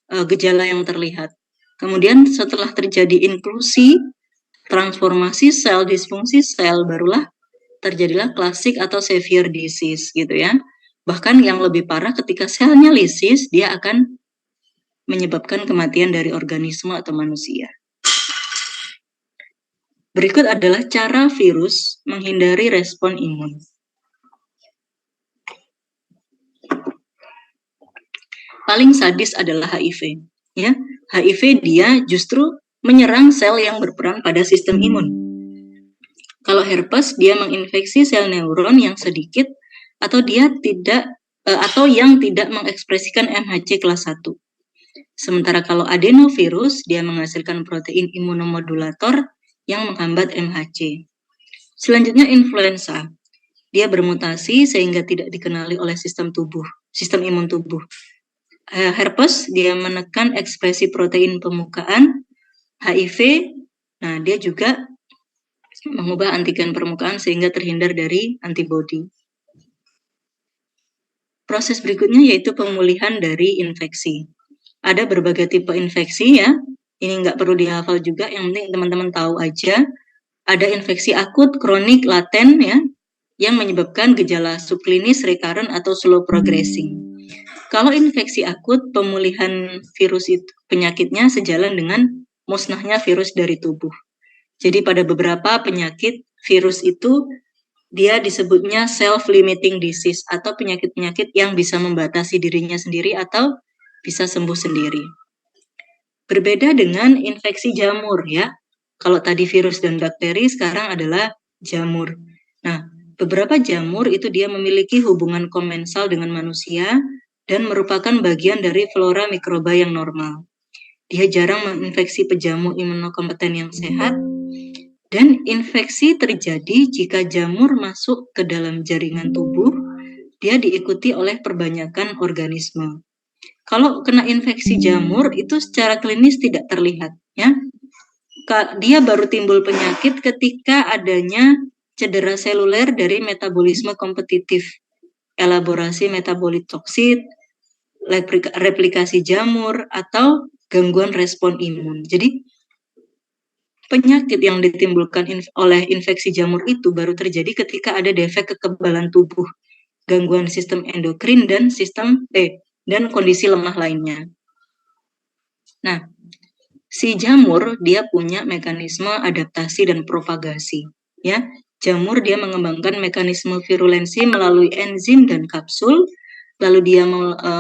S1: gejala yang terlihat. Kemudian setelah terjadi inklusi, transformasi sel, disfungsi sel, barulah terjadilah klasik atau severe disease gitu ya. Bahkan yang lebih parah ketika selnya lisis, dia akan menyebabkan kematian dari organisme atau manusia. Berikut adalah cara virus menghindari respon imun. Paling sadis adalah HIV. Ya, HIV dia justru menyerang sel yang berperan pada sistem imun. Kalau herpes dia menginfeksi sel neuron yang sedikit atau dia tidak atau yang tidak mengekspresikan MHC kelas 1. Sementara kalau adenovirus dia menghasilkan protein imunomodulator yang menghambat MHC. Selanjutnya influenza. Dia bermutasi sehingga tidak dikenali oleh sistem imun tubuh. Herpes dia menekan ekspresi protein pemukaan. HIV, nah dia juga mengubah antigen permukaan sehingga terhindar dari antibodi. Proses berikutnya yaitu pemulihan dari infeksi. Ada berbagai tipe infeksi ya. Ini nggak perlu dihafal juga, yang penting teman-teman tahu aja. Ada infeksi akut, kronik, laten ya, yang menyebabkan gejala subklinis, recurrent, atau slow progressing. Kalau infeksi akut, pemulihan virus itu, penyakitnya sejalan dengan musnahnya virus dari tubuh. Jadi pada beberapa penyakit, virus itu dia disebutnya self-limiting disease atau penyakit-penyakit yang bisa membatasi dirinya sendiri atau bisa sembuh sendiri. Berbeda dengan infeksi jamur ya. Kalau tadi virus dan bakteri, sekarang adalah jamur. Nah, beberapa jamur itu dia memiliki hubungan komensal dengan manusia dan merupakan bagian dari flora mikroba yang normal. Dia jarang menginfeksi pejamu imunokompeten yang sehat, dan infeksi terjadi jika jamur masuk ke dalam jaringan tubuh, dia diikuti oleh perbanyakan organisme. Kalau kena infeksi jamur itu secara klinis tidak terlihat, ya. Dia baru timbul penyakit ketika adanya cedera seluler dari metabolisme kompetitif, elaborasi metabolit toksit, replikasi jamur, atau gangguan respon imun. Jadi penyakit yang ditimbulkan oleh infeksi jamur itu baru terjadi ketika ada defek kekebalan tubuh, gangguan sistem endokrin dan dan kondisi lemah lainnya. Nah, si jamur dia punya mekanisme adaptasi dan propagasi, ya. jamur dia mengembangkan mekanisme virulensi melalui enzim dan kapsul, lalu dia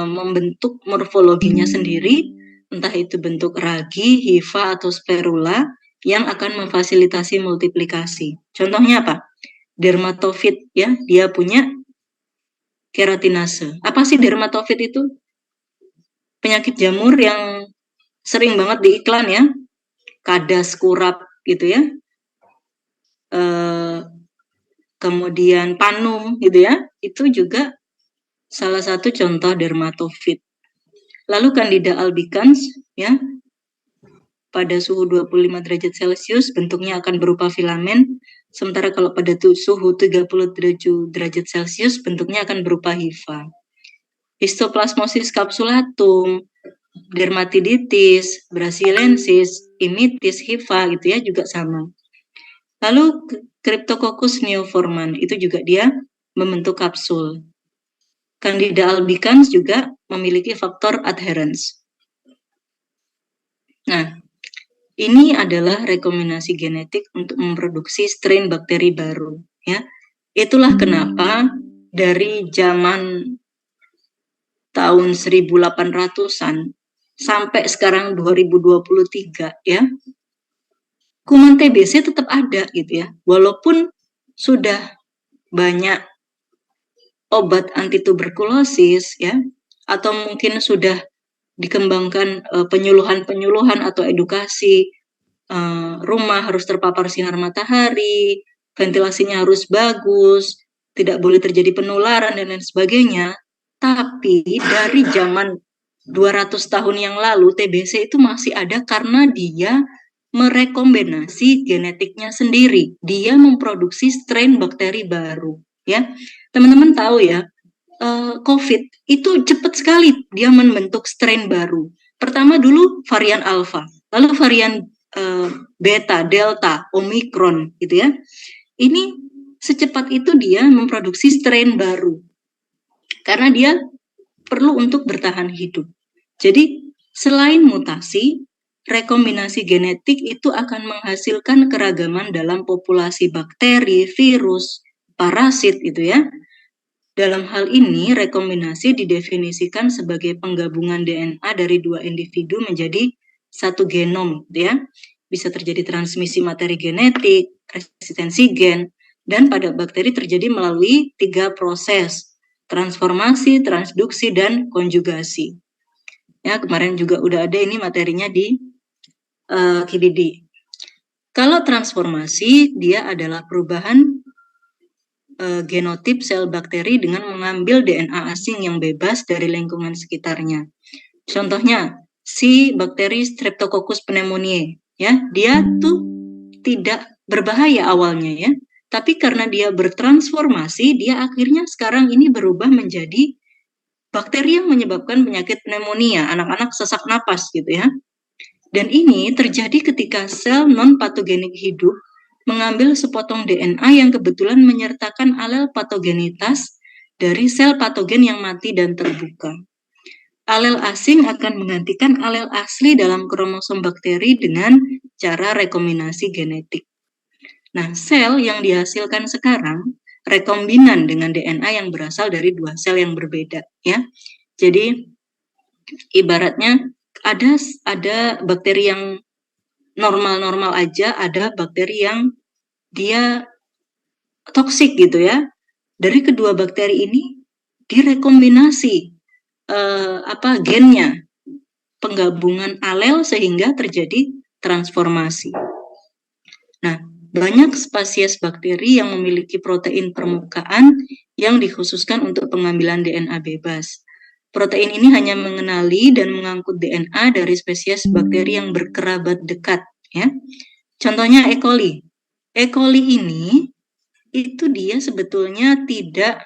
S1: membentuk morfologinya sendiri, entah itu bentuk ragi, hifa, atau spirula, yang akan memfasilitasi multiplikasi. Contohnya apa? Dermatofit, ya, dia punya keratinase. Apa sih dermatofit itu? Penyakit jamur yang sering banget di iklan ya, kadas, kurap gitu ya. Kemudian panum gitu ya, itu juga salah satu contoh dermatofit. Lalu Candida albicans ya, pada suhu 25 derajat Celcius bentuknya akan berupa filamen, sementara kalau pada suhu 30 derajat Celcius bentuknya akan berupa hifa. Histoplasmosis capsulatum, dermatiditis, brasiliensis, imitis, hifa gitu ya, juga sama. Lalu Cryptococcus neoformans itu juga dia membentuk kapsul. Candida albicans juga memiliki faktor adherence. Nah, ini adalah rekombinasi genetik untuk memproduksi strain bakteri baru, ya. Itulah kenapa dari zaman tahun 1800-an sampai sekarang 2023 ya, kuman TBC tetap ada gitu ya. Walaupun sudah banyak obat anti tuberkulosis ya, atau mungkin sudah dikembangkan penyuluhan-penyuluhan atau edukasi, rumah harus terpapar sinar matahari, ventilasinya harus bagus, tidak boleh terjadi penularan dan lain sebagainya. Tapi dari zaman 200 tahun yang lalu TBC itu masih ada karena dia merekombinasi genetiknya sendiri. Dia memproduksi strain bakteri baru, ya. Teman-teman tahu ya, COVID itu cepat sekali dia membentuk strain baru. Pertama dulu varian alpha, lalu varian beta, delta, omikron gitu ya. Ini secepat itu dia memproduksi strain baru. Karena dia perlu untuk bertahan hidup. Jadi selain mutasi, rekombinasi genetik itu akan menghasilkan keragaman dalam populasi bakteri, virus, parasit gitu ya. Dalam hal ini, rekombinasi didefinisikan sebagai penggabungan DNA dari dua individu menjadi satu genom, ya. Bisa terjadi transmisi materi genetik, resistensi gen, dan pada bakteri terjadi melalui 3 proses, transformasi, transduksi, dan konjugasi. Ya, kemarin juga udah ada ini materinya di KBD. Kalau transformasi, dia adalah perubahan genotip sel bakteri dengan mengambil DNA asing yang bebas dari lingkungan sekitarnya. Contohnya, si bakteri Streptococcus pneumoniae, ya, dia tuh tidak berbahaya awalnya ya, tapi karena dia bertransformasi, dia akhirnya sekarang ini berubah menjadi bakteri yang menyebabkan penyakit pneumonia, anak-anak sesak napas gitu ya. Dan ini terjadi ketika sel non-patogenik hidup mengambil sepotong DNA yang kebetulan menyertakan alel patogenitas dari sel patogen yang mati dan terbuka. Alel asing akan menggantikan alel asli dalam kromosom bakteri dengan cara rekombinasi genetik. Nah, sel yang dihasilkan sekarang rekombinan dengan DNA yang berasal dari dua sel yang berbeda, ya. Jadi ibaratnya ada bakteri yang normal-normal aja, ada bakteri yang dia toksik gitu ya. Dari kedua bakteri ini direkombinasi gennya, penggabungan alel sehingga terjadi transformasi. Nah, banyak spesies bakteri yang memiliki protein permukaan yang dikhususkan untuk pengambilan DNA bebas. Protein ini hanya mengenali dan mengangkut DNA dari spesies bakteri yang berkerabat dekat, ya. Contohnya E. coli. E. coli ini itu dia sebetulnya tidak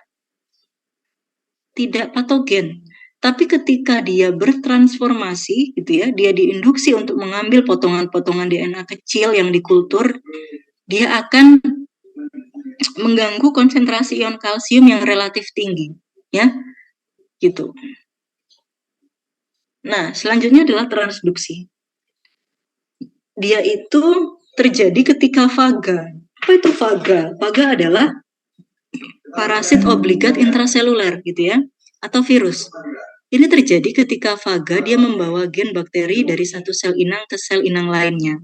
S1: patogen. Tapi ketika dia bertransformasi gitu ya, dia diinduksi untuk mengambil potongan-potongan DNA kecil yang dikultur, dia akan mengganggu konsentrasi ion kalsium yang relatif tinggi, ya, gitu. Nah, selanjutnya adalah transduksi. Dia itu terjadi ketika faga. Apa itu faga? Faga adalah parasit obligat intraseluler gitu ya, atau virus. Ini terjadi ketika faga dia membawa gen bakteri dari satu sel inang ke sel inang lainnya.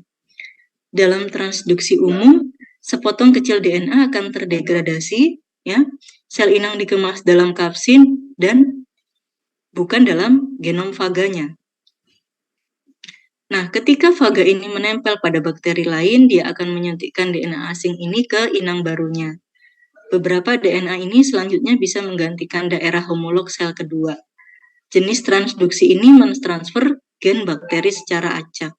S1: Dalam transduksi umum, sepotong kecil DNA akan terdegradasi, ya. Sel inang dikemas dalam kapsin dan bukan dalam genom faganya. Nah, ketika faga ini menempel pada bakteri lain, dia akan menyuntikkan DNA asing ini ke inang barunya. Beberapa DNA ini selanjutnya bisa menggantikan daerah homolog sel kedua. Jenis transduksi ini mentransfer gen bakteri secara acak.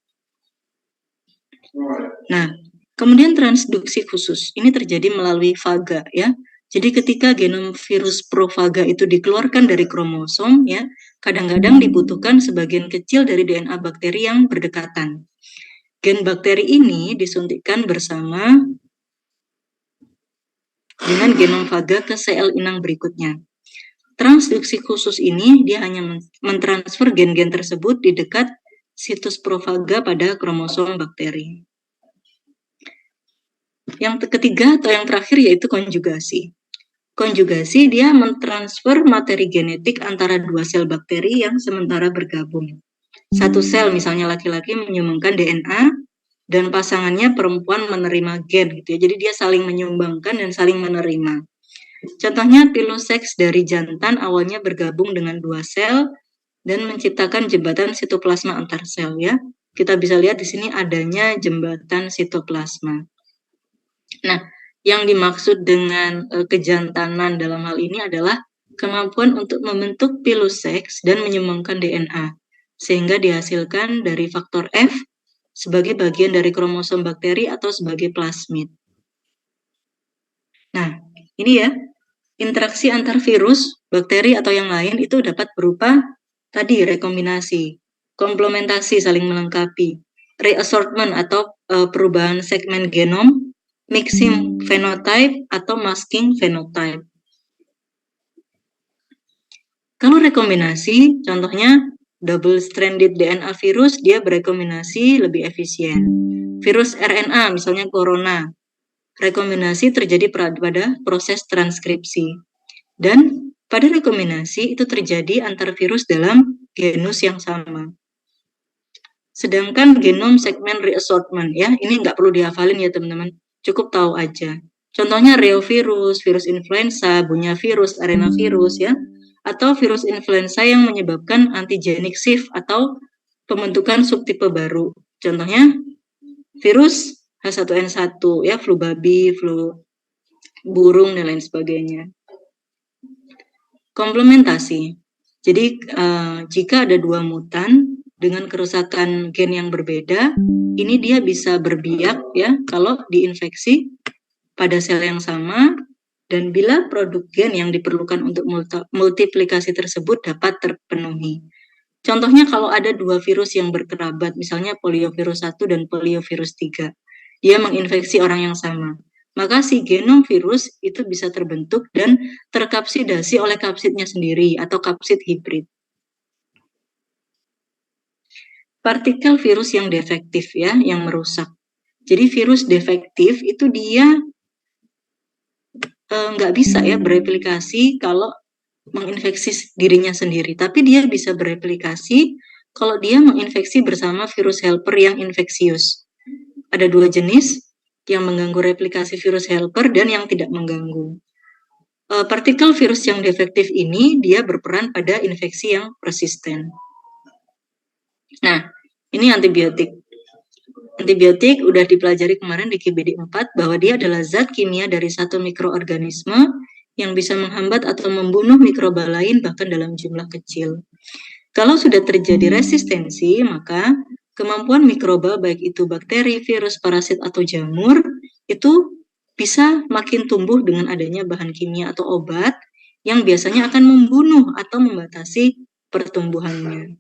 S1: Nah, kemudian transduksi khusus ini terjadi melalui faga ya. Jadi ketika genom virus profaga itu dikeluarkan dari kromosom ya, kadang-kadang dibutuhkan sebagian kecil dari DNA bakteri yang berdekatan. Gen bakteri ini disuntikkan bersama dengan genom faga ke sel inang berikutnya. Transduksi khusus ini dia hanya mentransfer gen-gen tersebut di dekat situs profaga pada kromosom bakteri. Yang ketiga atau yang terakhir yaitu konjugasi. Konjugasi dia mentransfer materi genetik antara dua sel bakteri yang sementara bergabung. Satu sel misalnya laki-laki menyumbangkan DNA dan pasangannya perempuan menerima gen gitu ya. Jadi dia saling menyumbangkan dan saling menerima. Contohnya piloseks dari jantan awalnya bergabung dengan dua sel dan menciptakan jembatan sitoplasma antar sel ya. Kita bisa lihat di sini adanya jembatan sitoplasma. Nah, yang dimaksud dengan kejantanan dalam hal ini adalah kemampuan untuk membentuk piloseks dan menyumbangkan DNA sehingga dihasilkan dari faktor F sebagai bagian dari kromosom bakteri atau sebagai plasmid. Nah, ini ya, interaksi antar virus, bakteri atau yang lain itu dapat berupa tadi rekombinasi, komplementasi saling melengkapi, reassortment atau perubahan segmen genom, mixing phenotype atau masking phenotype. Kalau rekombinasi, contohnya double stranded DNA virus, dia berekombinasi lebih efisien. Virus RNA, misalnya corona, rekombinasi terjadi pada proses transkripsi. Dan pada rekombinasi itu terjadi antar virus dalam genus yang sama. Sedangkan genom segmen reassortment ya, ini nggak perlu dihafalin ya teman-teman, cukup tahu aja. Contohnya reovirus, virus influenza, bunyavirus, arenavirus ya, atau virus influenza yang menyebabkan antigenic shift atau pembentukan subtipe baru. Contohnya virus H1N1 ya, flu babi, flu burung dan lain sebagainya. Komplementasi. Jadi jika ada dua mutan dengan kerusakan gen yang berbeda, ini dia bisa berbiak ya kalau diinfeksi pada sel yang sama dan bila produk gen yang diperlukan untuk multiplikasi tersebut dapat terpenuhi. Contohnya kalau ada dua virus yang berkerabat, misalnya poliovirus 1 dan poliovirus 3, dia menginfeksi orang yang sama. Maka si genom virus itu bisa terbentuk dan terkapsidasi oleh kapsidnya sendiri atau kapsid hibrid. Partikel virus yang defektif ya, yang merusak. Jadi virus defektif itu dia nggak bisa ya bereplikasi kalau menginfeksi dirinya sendiri, tapi dia bisa bereplikasi kalau dia menginfeksi bersama virus helper yang infeksius. Ada dua jenis, yang mengganggu replikasi virus helper dan yang tidak mengganggu. Partikel virus yang defektif ini dia berperan pada infeksi yang persisten. Nah, ini antibiotik. Antibiotik udah dipelajari kemarin di KBD 4 bahwa dia adalah zat kimia dari satu mikroorganisme yang bisa menghambat atau membunuh mikroba lain bahkan dalam jumlah kecil. Kalau sudah terjadi resistensi, maka kemampuan mikroba baik itu bakteri, virus, parasit atau jamur itu bisa makin tumbuh dengan adanya bahan kimia atau obat yang biasanya akan membunuh atau membatasi pertumbuhannya.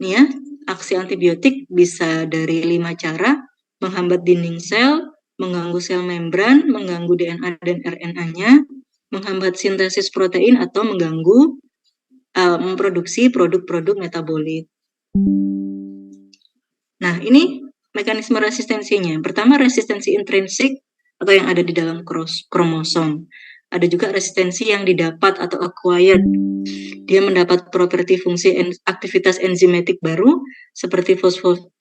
S1: Nih ya, aksi antibiotik bisa dari 5 cara: menghambat dinding sel, mengganggu sel membran, mengganggu DNA dan RNA-nya, menghambat sintesis protein atau mengganggu memproduksi produk-produk metabolit. Nah, ini mekanisme resistensinya. Pertama, resistensi intrinsik atau yang ada di dalam kromosom. Ada juga resistensi yang didapat atau acquired. Dia mendapat properti fungsi aktivitas enzimatik baru seperti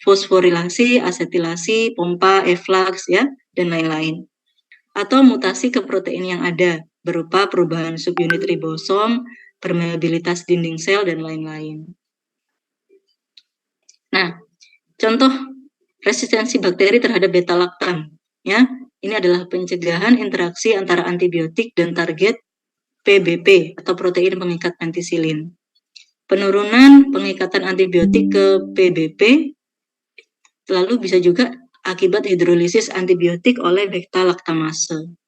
S1: fosforilasi, asetilasi, pompa, efflux ya, dan lain-lain. Atau mutasi ke protein yang ada berupa perubahan subunit ribosom, permeabilitas dinding sel, dan lain-lain. Nah, contoh resistensi bakteri terhadap beta-laktan, ya. Ini adalah pencegahan interaksi antara antibiotik dan target PBP atau protein pengikat pentisilin. Penurunan pengikatan antibiotik ke PBP lalu bisa juga akibat hidrolisis antibiotik oleh beta-laktamase.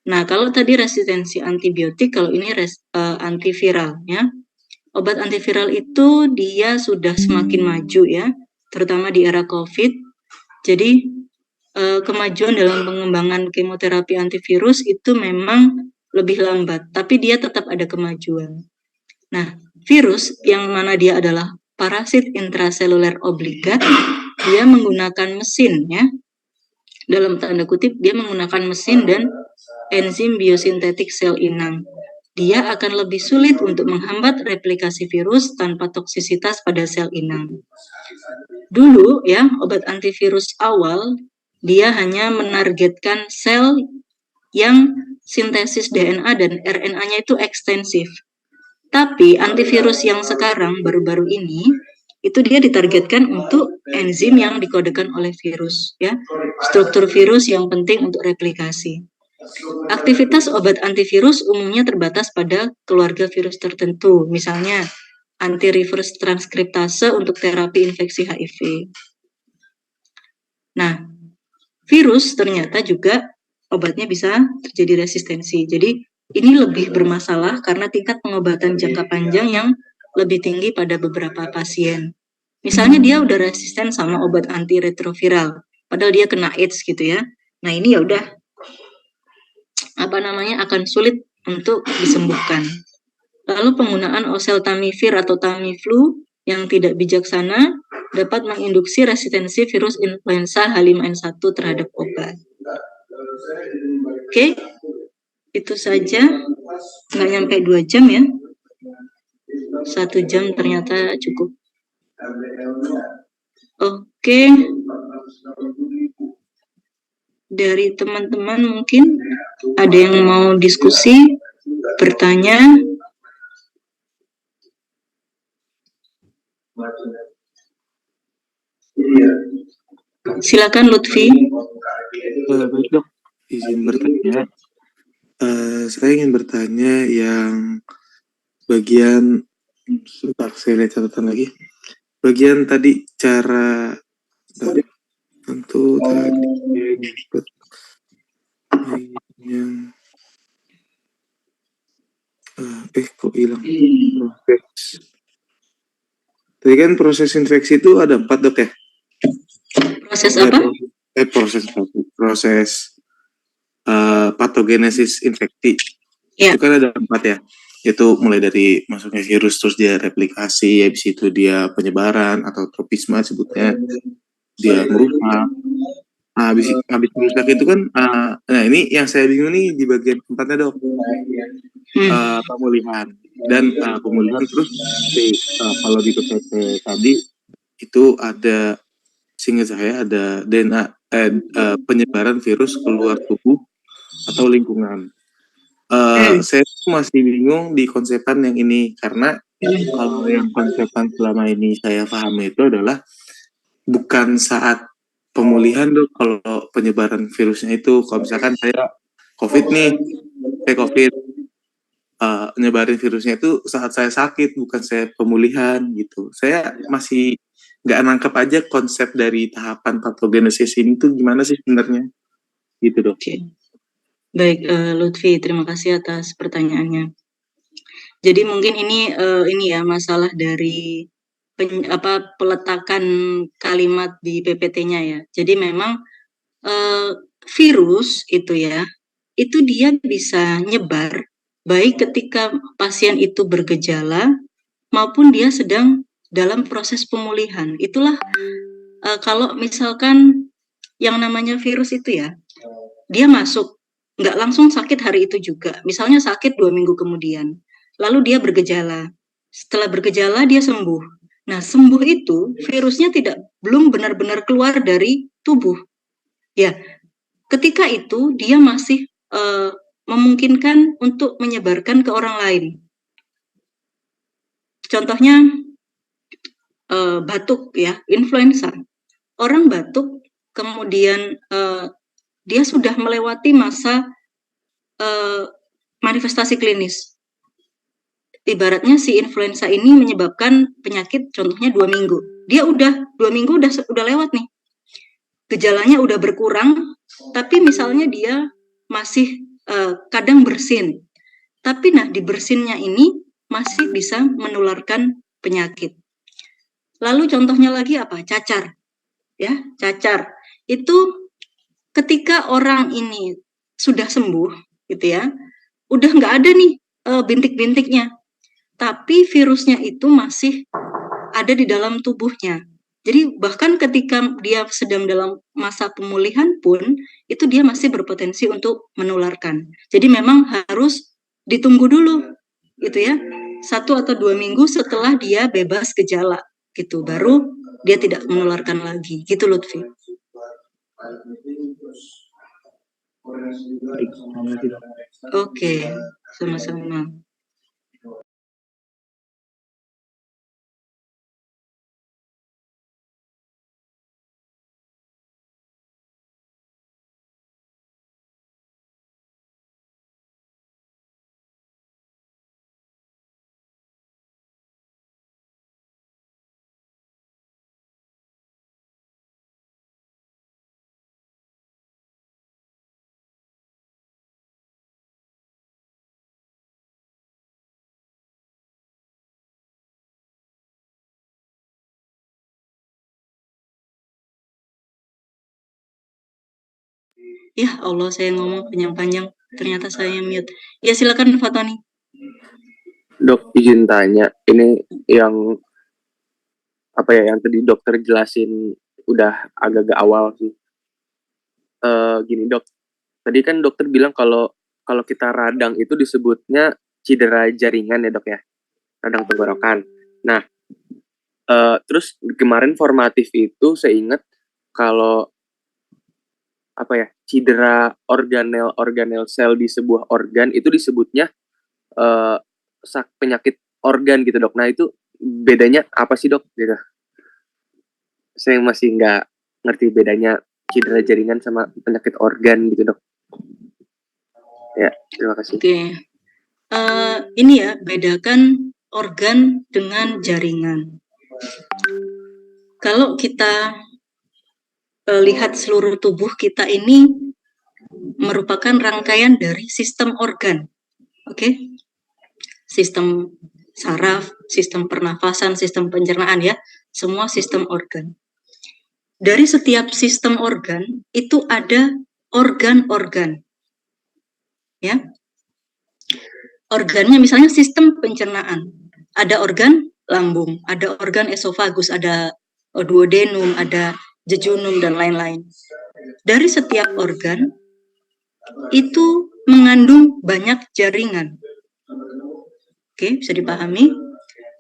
S1: Nah, kalau tadi resistensi antibiotik, kalau ini antiviral, ya. Obat antiviral itu dia sudah semakin maju, ya, terutama di era COVID. Jadi kemajuan dalam pengembangan kemoterapi antivirus itu memang lebih lambat, tapi dia tetap ada kemajuan. Nah, virus yang mana dia adalah parasit intraseluler obligat, dia menggunakan mesin, ya. Dalam tanda kutip, dia menggunakan mesin dan enzim biosintetik sel inang. Dia akan lebih sulit untuk menghambat replikasi virus tanpa toksisitas pada sel inang. Dulu, ya, obat antivirus awal dia hanya menargetkan sel yang sintesis DNA dan RNA-nya itu ekstensif. Tapi antivirus yang sekarang baru-baru ini itu dia ditargetkan untuk enzim yang dikodekan oleh virus, ya. Struktur virus yang penting untuk replikasi. Aktivitas obat antivirus umumnya terbatas pada keluarga virus tertentu, misalnya anti-reverse transkriptase untuk terapi infeksi HIV. Nah, virus ternyata juga obatnya bisa terjadi resistensi. Jadi ini lebih bermasalah karena tingkat pengobatan jangka panjang yang lebih tinggi pada beberapa pasien. Misalnya dia udah resisten sama obat antiretroviral, padahal dia kena AIDS gitu ya. Nah ini ya udah akan sulit untuk disembuhkan. Lalu penggunaan oseltamivir atau Tamiflu yang tidak bijaksana dapat menginduksi resistensi virus influenza H5N1 terhadap obat. Oke, itu saja. Nggak nyampe 2 jam ya. 1 jam ternyata cukup. Oke. Dari teman-teman mungkin ada yang mau diskusi, bertanya. Silakan Lutfi.
S2: Baik dok, izin bertanya. Saya ingin bertanya yang bagian, sebentar saya lihat catatan lagi. Bagian tadi cara tentu tadi yang kok hilang proses. Tadi kan proses infeksi itu ada 4 dok ya?
S1: Proses apa?
S2: Proses patogenesis infeksi.
S1: Ya.
S2: Itu kan ada 4 ya. Itu mulai dari masuknya virus, terus dia replikasi, habis itu dia penyebaran atau tropisme sebutnya, dia merusak. Habis merusak itu kan, nah ini yang saya bingung nih di bagian keempatnya dok, pemulihan dan pemulihan terus kalau di PPT tadi itu ada, seingat saya ada DNA penyebaran virus keluar tubuh atau lingkungan. Saya masih bingung di konsepan yang ini karena kalau yang konsepan selama ini saya pahami itu adalah bukan saat pemulihan dok, kalau penyebaran virusnya itu kalau misalkan saya COVID nih, nyebarin virusnya itu saat saya sakit, bukan saya pemulihan gitu. Saya masih nggak nangkep aja konsep dari tahapan patogenesis ini tuh gimana sih sebenarnya, gitu dok.
S1: Oke. Baik, Lutfi, terima kasih atas pertanyaannya. Jadi mungkin ini ya masalah dari peletakan kalimat di PPT-nya ya. Jadi memang virus itu ya, itu dia bisa nyebar baik ketika pasien itu bergejala maupun dia sedang dalam proses pemulihan. Itulah kalau misalkan yang namanya virus itu ya, dia masuk, nggak langsung sakit hari itu juga. Misalnya sakit 2 minggu kemudian, lalu dia bergejala. Setelah bergejala dia sembuh. Nah, sembuh itu virusnya belum benar-benar keluar dari tubuh. Ya, ketika itu dia masih memungkinkan untuk menyebarkan ke orang lain. Contohnya batuk ya, influenza. Orang batuk, kemudian dia sudah melewati masa manifestasi klinis. Ibaratnya si influenza ini menyebabkan penyakit, contohnya 2 minggu. Dia udah 2 minggu udah lewat nih. Gejalanya udah berkurang, tapi misalnya dia masih kadang bersin. Tapi nah di bersinnya ini masih bisa menularkan penyakit. Lalu contohnya lagi apa? Cacar. Ya, cacar. Itu ketika orang ini sudah sembuh gitu ya, udah nggak ada nih bintik-bintiknya. Tapi virusnya itu masih ada di dalam tubuhnya. Jadi bahkan ketika dia sedang dalam masa pemulihan pun, itu dia masih berpotensi untuk menularkan. Jadi memang harus ditunggu dulu, gitu ya, 1 atau 2 minggu setelah dia bebas gejala, gitu. Baru dia tidak menularkan lagi, gitu Lutfi. Oke, sama-sama. Ya Allah, saya ngomong panjang-panjang, ternyata saya mute. Ya silakan Fatoni.
S3: Dok, izin tanya, ini yang apa ya, yang tadi dokter jelasin udah agak-agak awal sih. Gini dok, tadi kan dokter bilang kalau kita radang itu disebutnya cedera jaringan ya dok ya, radang tenggorokan. Nah, terus kemarin formatif itu saya ingat kalau apa ya, cedera organel sel di sebuah organ itu disebutnya penyakit organ gitu dok. Nah itu bedanya apa sih dok? Gitu. Saya masih nggak ngerti bedanya cedera jaringan sama penyakit organ gitu dok. Ya, terima kasih.
S1: Oke. Ini ya, bedakan organ dengan jaringan. Kalau kita lihat seluruh tubuh kita ini merupakan rangkaian dari sistem organ. Oke? Sistem saraf, sistem pernafasan, sistem pencernaan ya, semua sistem organ. Dari setiap sistem organ itu ada organ-organ. Ya. Organnya misalnya sistem pencernaan. Ada organ lambung, ada organ esofagus, ada duodenum, ada jejunum dan lain-lain. Dari setiap organ itu mengandung banyak jaringan. Oke, bisa dipahami?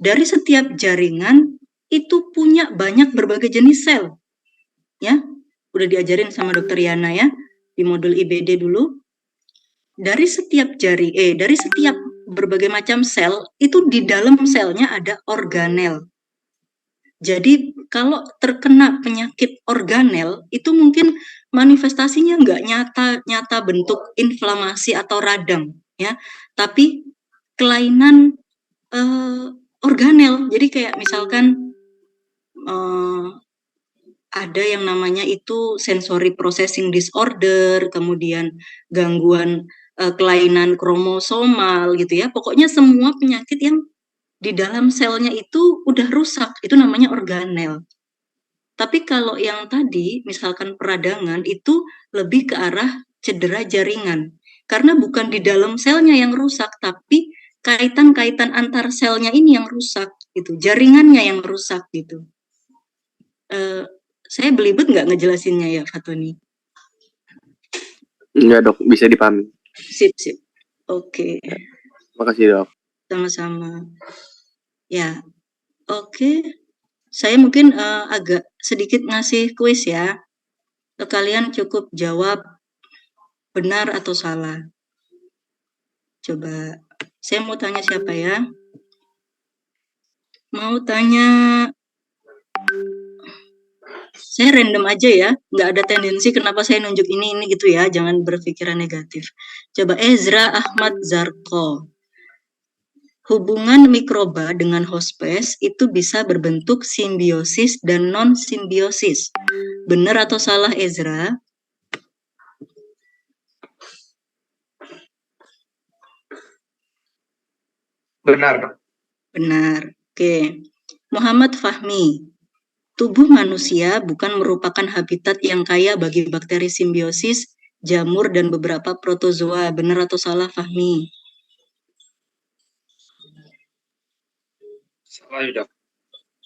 S1: Dari setiap jaringan itu punya banyak berbagai jenis sel. Ya, udah diajarin sama Dokter Yana ya di modul IBD dulu. Dari setiap dari setiap berbagai macam sel itu di dalam selnya ada organel. Jadi kalau terkena penyakit organel itu mungkin manifestasinya nggak nyata bentuk inflamasi atau radang ya, tapi kelainan organel. Jadi kayak misalkan ada yang namanya itu sensory processing disorder, kemudian gangguan kelainan kromosomal gitu ya. Pokoknya semua penyakit yang di dalam selnya itu udah rusak, itu namanya organel. Tapi kalau yang tadi, misalkan peradangan, itu lebih ke arah cedera jaringan. Karena bukan di dalam selnya yang rusak, tapi kaitan-kaitan antar selnya ini yang rusak gitu, jaringannya yang rusak gitu. Saya belibet nggak ngejelasinnya ya, Fatoni?
S3: Enggak dok, bisa dipahami.
S1: Sip. Oke.
S3: Makasih dok.
S1: Sama-sama. Ya, oke. Saya mungkin agak sedikit ngasih kuis ya. Kalian cukup jawab benar atau salah. Coba, saya mau tanya siapa ya? Mau tanya, saya random aja ya, nggak ada tendensi kenapa saya nunjuk ini gitu ya, jangan berpikiran negatif. Coba Ezra Ahmad Zarko. Hubungan mikroba dengan hospes itu bisa berbentuk simbiosis dan non-simbiosis. Benar atau salah, Ezra?
S4: Benar.
S1: Benar. Oke. Muhammad Fahmi. Tubuh manusia bukan merupakan habitat yang kaya bagi bakteri simbiosis, jamur, dan beberapa protozoa. Benar atau salah, Fahmi?
S4: Salah ya, dok.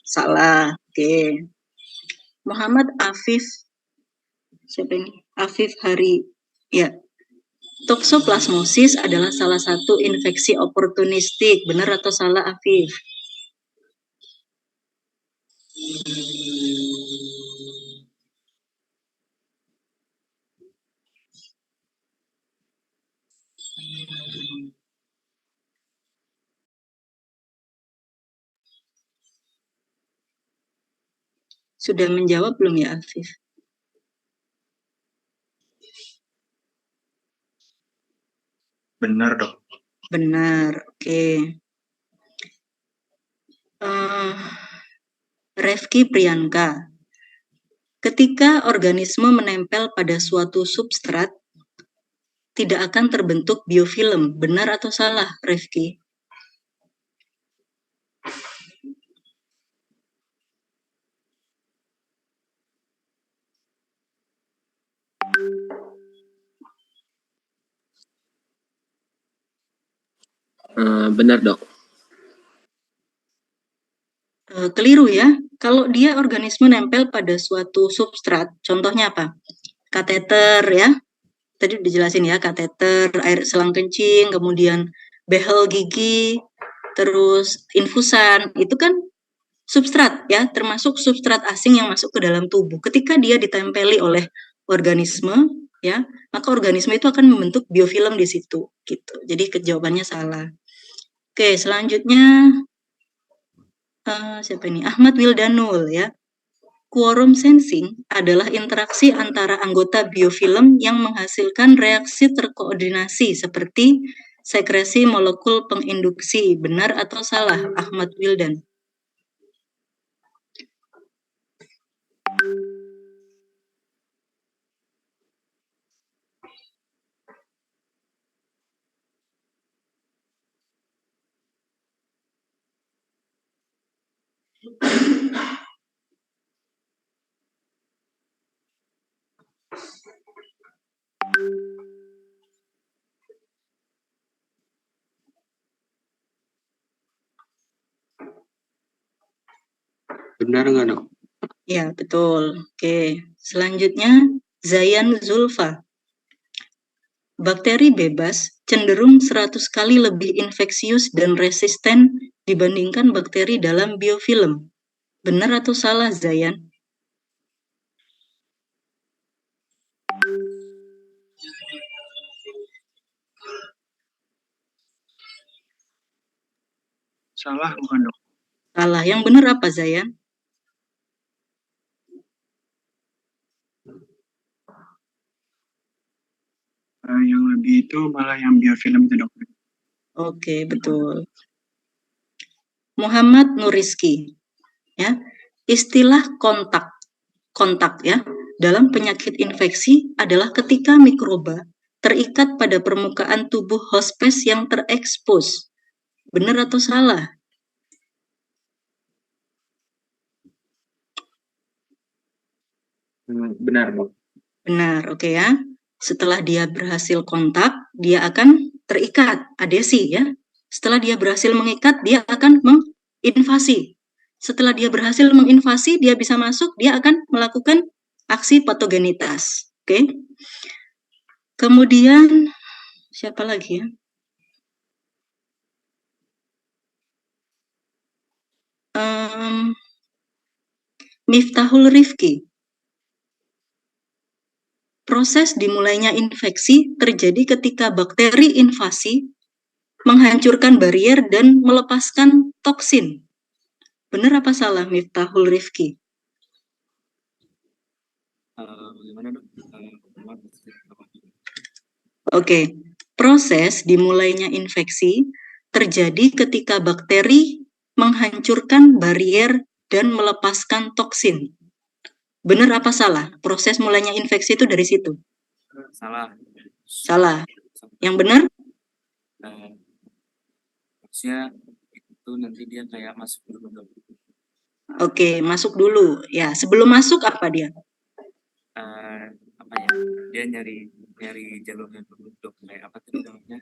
S1: Salah. Oke. Muhammad Afif. Siapa ini? Afif Hari. Ya. Toksoplasmosis adalah salah satu infeksi oportunistik. Benar atau salah, Afif? Sudah menjawab belum ya, Afif?
S4: Benar, dok.
S1: Benar, oke. Refki Priyanka. Ketika organisme menempel pada suatu substrat, tidak akan terbentuk biofilm. Benar atau salah, Refki?
S3: Benar dok.
S1: Keliru ya. Kalau dia organisme nempel pada suatu substrat, contohnya apa? Kateter ya. Tadi dijelasin ya, kateter, air selang kencing, kemudian behel gigi, terus infusan, itu kan substrat ya, termasuk substrat asing yang masuk ke dalam tubuh. Ketika dia ditempeli oleh organisme ya, maka organisme itu akan membentuk biofilm di situ gitu. Jadi jawabannya salah. Oke, selanjutnya siapa ini? Ahmad Wildanul ya. Quorum sensing adalah interaksi antara anggota biofilm yang menghasilkan reaksi terkoordinasi seperti sekresi molekul penginduksi. Benar atau salah, Ahmad Wildan?
S4: Benar nggak, dok?
S1: Ya, betul. Oke, selanjutnya Zayan Zulfa. Bakteri bebas cenderung 100 kali lebih infeksius dan resisten dibandingkan bakteri dalam biofilm. Benar atau salah, Zayan?
S4: Salah bukan, dok?
S1: Salah. Yang benar apa, Zayan?
S4: Yang lebih itu malah yang biofilm itu, dok.
S1: Oke, betul. Muhammad Nuriski. Ya. Istilah kontak ya, dalam penyakit infeksi adalah ketika mikroba terikat pada permukaan tubuh hospes yang terekspos. Benar atau salah?
S3: Benar dok.
S1: Benar, oke ya. Setelah dia berhasil kontak, dia akan terikat, adesi ya. Setelah dia berhasil mengikat, dia akan menginvasi. Setelah dia berhasil menginvasi, dia bisa masuk, dia akan melakukan aksi patogenitas. Oke. Kemudian siapa lagi ya? Miftahul Rifki. Proses dimulainya infeksi terjadi ketika bakteri invasi menghancurkan barier dan melepaskan toksin. Benar apa salah, Miftahul Rifki? Oke, proses dimulainya infeksi terjadi ketika bakteri menghancurkan barier dan melepaskan toksin. Benar apa salah? Proses mulainya infeksi itu dari situ.
S5: Salah.
S1: Salah. Yang benar?
S5: Harusnya itu nanti dia kayak masuk dulu.
S1: Oke, masuk dulu. Ya, sebelum masuk apa dia?
S5: Apa ya? Dia nyari jalurnya dulu, Dok. Kayak apa tuh namanya?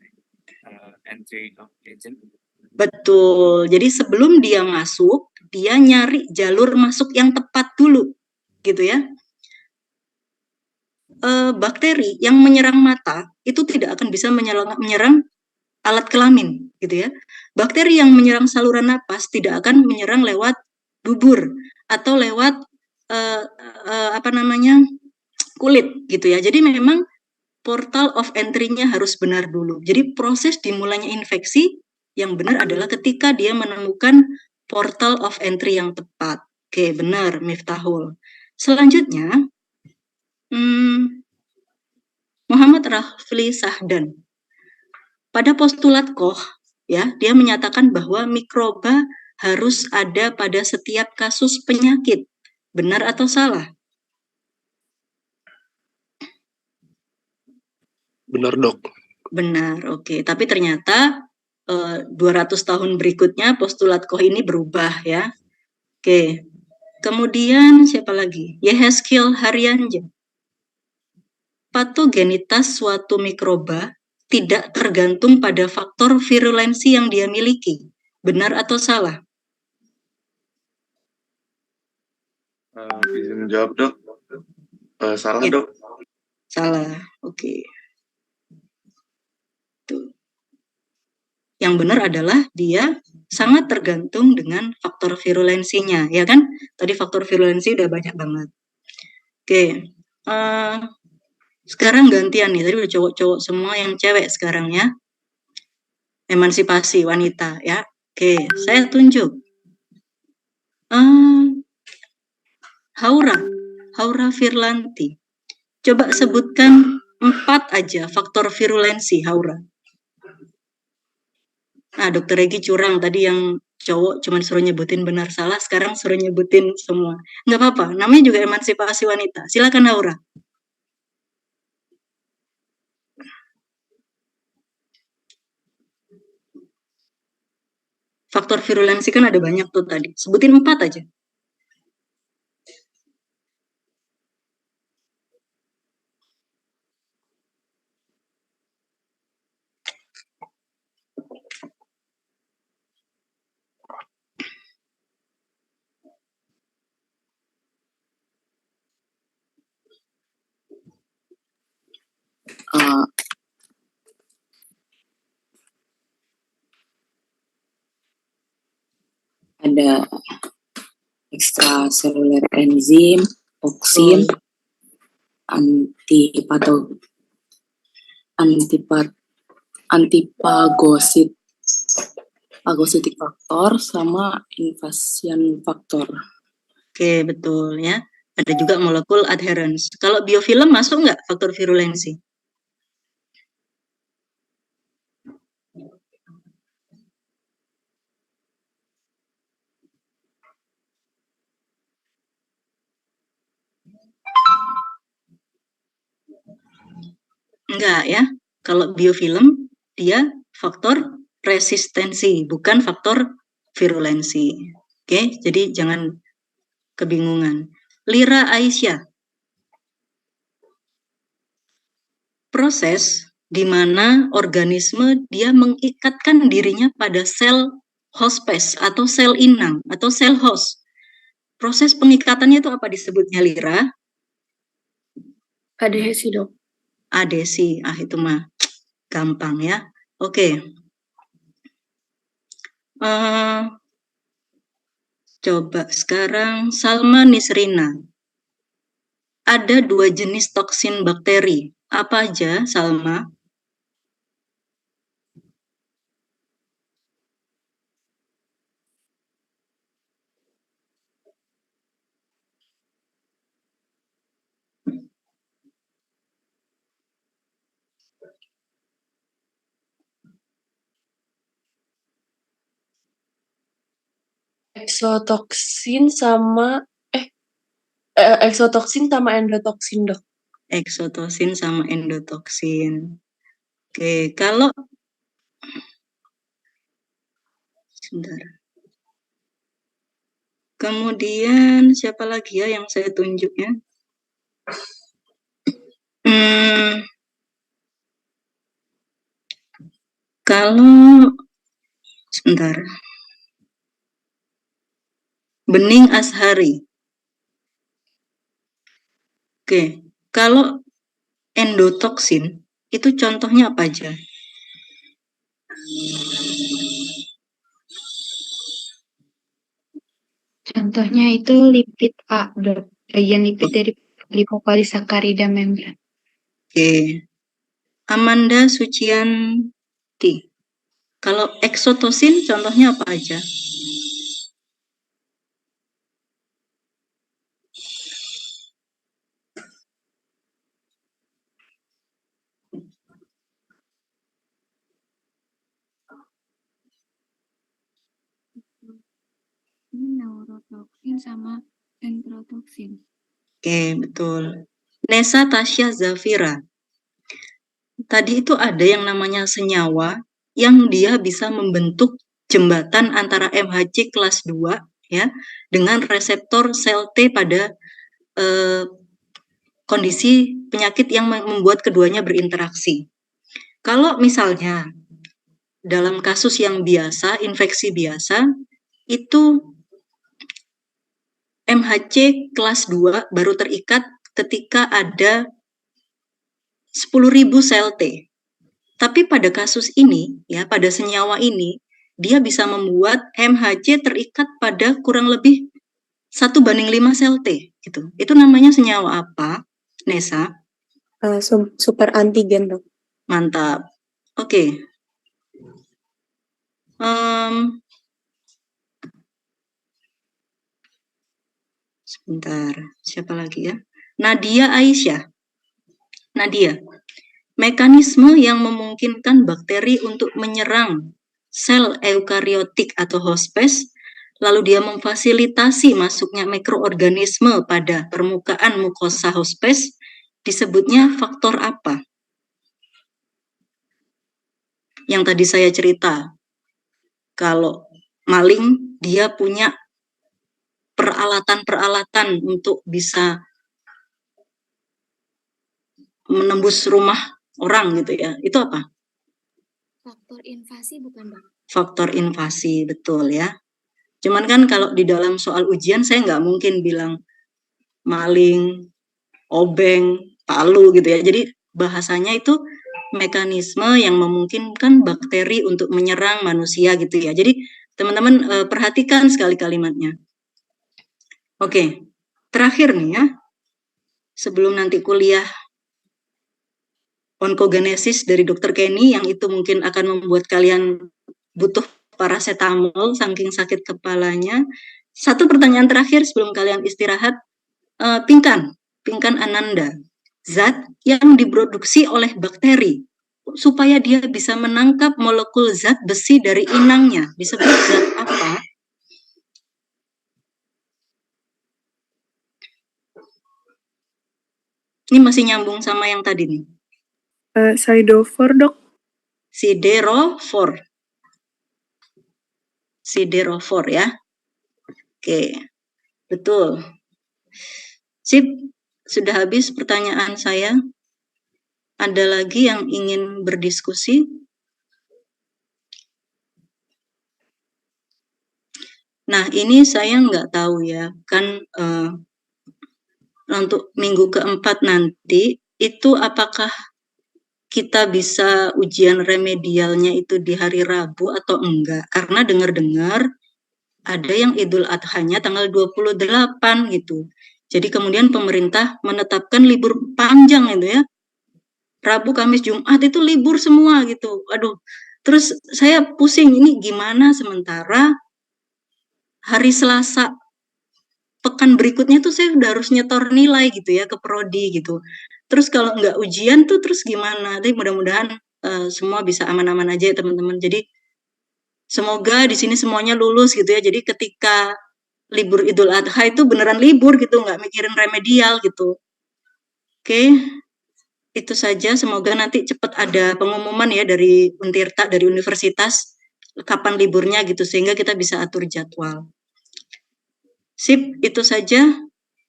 S5: Entry of agent.
S1: Betul. Jadi sebelum dia masuk, dia nyari jalur masuk yang tepat dulu, gitu ya. Bakteri yang menyerang mata itu tidak akan bisa menyerang alat kelamin, gitu ya. Bakteri yang menyerang saluran napas tidak akan menyerang lewat dubur atau lewat kulit, gitu ya. Jadi memang portal of entry-nya harus benar dulu. Jadi proses dimulainya infeksi yang benar adalah ketika dia menemukan portal of entry yang tepat. Oke, benar, Miftahul. Selanjutnya, Muhammad Rafli Sahdan. Pada postulat Koch, ya, dia menyatakan bahwa mikroba harus ada pada setiap kasus penyakit. Benar atau salah?
S6: Benar, Dok.
S1: Benar, oke. Tapi ternyata 200 tahun berikutnya postulat Koch ini berubah ya. Oke. Kemudian siapa lagi? Yehezkiel Haryanja. Patogenitas suatu mikroba tidak tergantung pada faktor virulensi yang dia miliki. Benar atau salah?
S6: Bisa menjawab, Dok. Salah,
S1: Ya.
S6: Dok.
S1: Salah, oke. Tuh. Yang benar adalah dia sangat tergantung dengan faktor virulensinya, ya kan? Tadi faktor virulensi udah banyak banget. Oke, sekarang gantian nih. Tadi udah cowok-cowok semua, yang cewek sekarang ya. Emansipasi wanita ya. Oke, saya tunjuk. Haura Firlanti. Coba sebutkan 4 aja faktor virulensi Haura. Nah, Dokter Regi curang tadi, yang cowok cuma suruh nyebutin benar salah, sekarang suruh nyebutin semua. Nggak apa-apa, namanya juga emansipasi wanita. Silakan Haura. Faktor virulensi kan ada banyak tuh tadi. Sebutin 4 aja.
S7: Ada extracellular enzim, toksin, antipagositic faktor, sama invasion faktor.
S1: Oke, betul ya. Ada juga molekul adherence. Kalau biofilm masuk nggak faktor virulensi? Enggak ya. Kalau biofilm dia faktor resistensi, bukan faktor virulensi. Oke, jadi jangan kebingungan. Lira Aisyah. Proses di mana organisme dia mengikatkan dirinya pada sel hospes atau sel inang atau sel host. Proses pengikatannya itu apa disebutnya, Lira?
S8: Adhesi, Dok.
S1: Adhesi. Itu mah gampang ya. Oke. Coba sekarang Salma Nisrina. Ada 2 jenis toksin bakteri. Apa aja, Salma?
S8: Eksotoksin sama endotoksin, Dok.
S1: Eksotoksin sama endotoksin. Oke, kalau sebentar. Kemudian siapa lagi ya yang saya tunjuk ya? Kalau sebentar. Bening Ashari. Oke, kalau endotoksin itu contohnya apa aja?
S9: Contohnya itu lipid A, Dok. Bagian lipid dari lipopolisakarida membran.
S1: Oke. Amanda Sucianti. Kalau eksotosin contohnya apa aja?
S9: Neurotoksin sama enterotoksin.
S1: Oke, betul. Nesa Tasya Zafira. Tadi itu ada yang namanya senyawa yang dia bisa membentuk jembatan antara MHC kelas 2 ya dengan reseptor sel T pada kondisi penyakit yang membuat keduanya berinteraksi. Kalau misalnya dalam kasus yang biasa, infeksi biasa, itu MHC kelas 2 baru terikat ketika ada 10.000 sel T. Tapi pada kasus ini, ya pada senyawa ini, dia bisa membuat MHC terikat pada kurang lebih 1:5 sel T. Gitu. Itu namanya senyawa apa, Nesa?
S8: Super antigen, Dok.
S1: Mantap. Oke. Sebentar, siapa lagi ya? Nadia Aisyah. Nadia, mekanisme yang memungkinkan bakteri untuk menyerang sel eukariotik atau hospes, lalu dia memfasilitasi masuknya mikroorganisme pada permukaan mukosa hospes, disebutnya faktor apa? Yang tadi saya cerita, kalau maling dia punya peralatan-peralatan untuk bisa menembus rumah orang gitu ya. Itu apa?
S9: Faktor invasi bukan, Dok?
S1: Faktor invasi, betul ya. Cuman kan kalau di dalam soal ujian saya nggak mungkin bilang maling, obeng, palu gitu ya. Jadi bahasanya itu mekanisme yang memungkinkan bakteri untuk menyerang manusia gitu ya. Jadi teman-teman perhatikan sekali kalimatnya. Oke, terakhir nih ya. Sebelum nanti kuliah onkogenesis dari Dr. Kenny yang itu mungkin akan membuat kalian butuh paracetamol saking sakit kepalanya. Satu pertanyaan terakhir sebelum kalian istirahat. Pingkan Ananda. Zat yang diproduksi oleh bakteri supaya dia bisa menangkap molekul zat besi dari inangnya. Disebut zat apa? Ini masih nyambung sama yang tadi nih.
S8: Siderophore, Dok.
S1: Siderophore ya. Oke, betul. Sip, sudah habis pertanyaan saya. Ada lagi yang ingin berdiskusi? Nah, ini saya nggak tahu ya, kan untuk minggu keempat nanti, itu apakah kita bisa ujian remedialnya itu di hari Rabu atau enggak? Karena dengar-dengar ada yang Idul Adhanya tanggal 28 gitu. Jadi kemudian pemerintah menetapkan libur panjang itu ya. Rabu, Kamis, Jumat itu libur semua gitu. Aduh, terus saya pusing ini gimana sementara hari Selasa pekan berikutnya tuh saya udah harus nyetor nilai gitu ya ke prodi gitu. Terus kalau nggak ujian tuh terus gimana? Tapi mudah-mudahan semua bisa aman-aman aja ya teman-teman. Jadi semoga di sini semuanya lulus gitu ya. Jadi ketika libur Idul Adha itu beneran libur gitu, nggak mikirin remedial gitu. Oke, itu saja. Semoga nanti cepat ada pengumuman ya dari Untirta, dari universitas, kapan liburnya gitu, sehingga kita bisa atur jadwal. Sip, itu saja.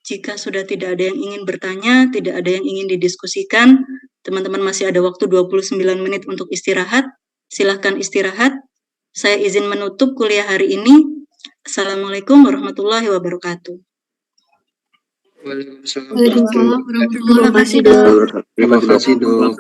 S1: Jika sudah tidak ada yang ingin bertanya, tidak ada yang ingin didiskusikan, teman-teman masih ada waktu 29 menit untuk istirahat. Silahkan istirahat. Saya izin menutup kuliah hari ini. Assalamualaikum warahmatullahi wabarakatuh.
S9: Waalaikumsalam warahmatullahi wabarakatuh.
S6: Terima kasih, Dok.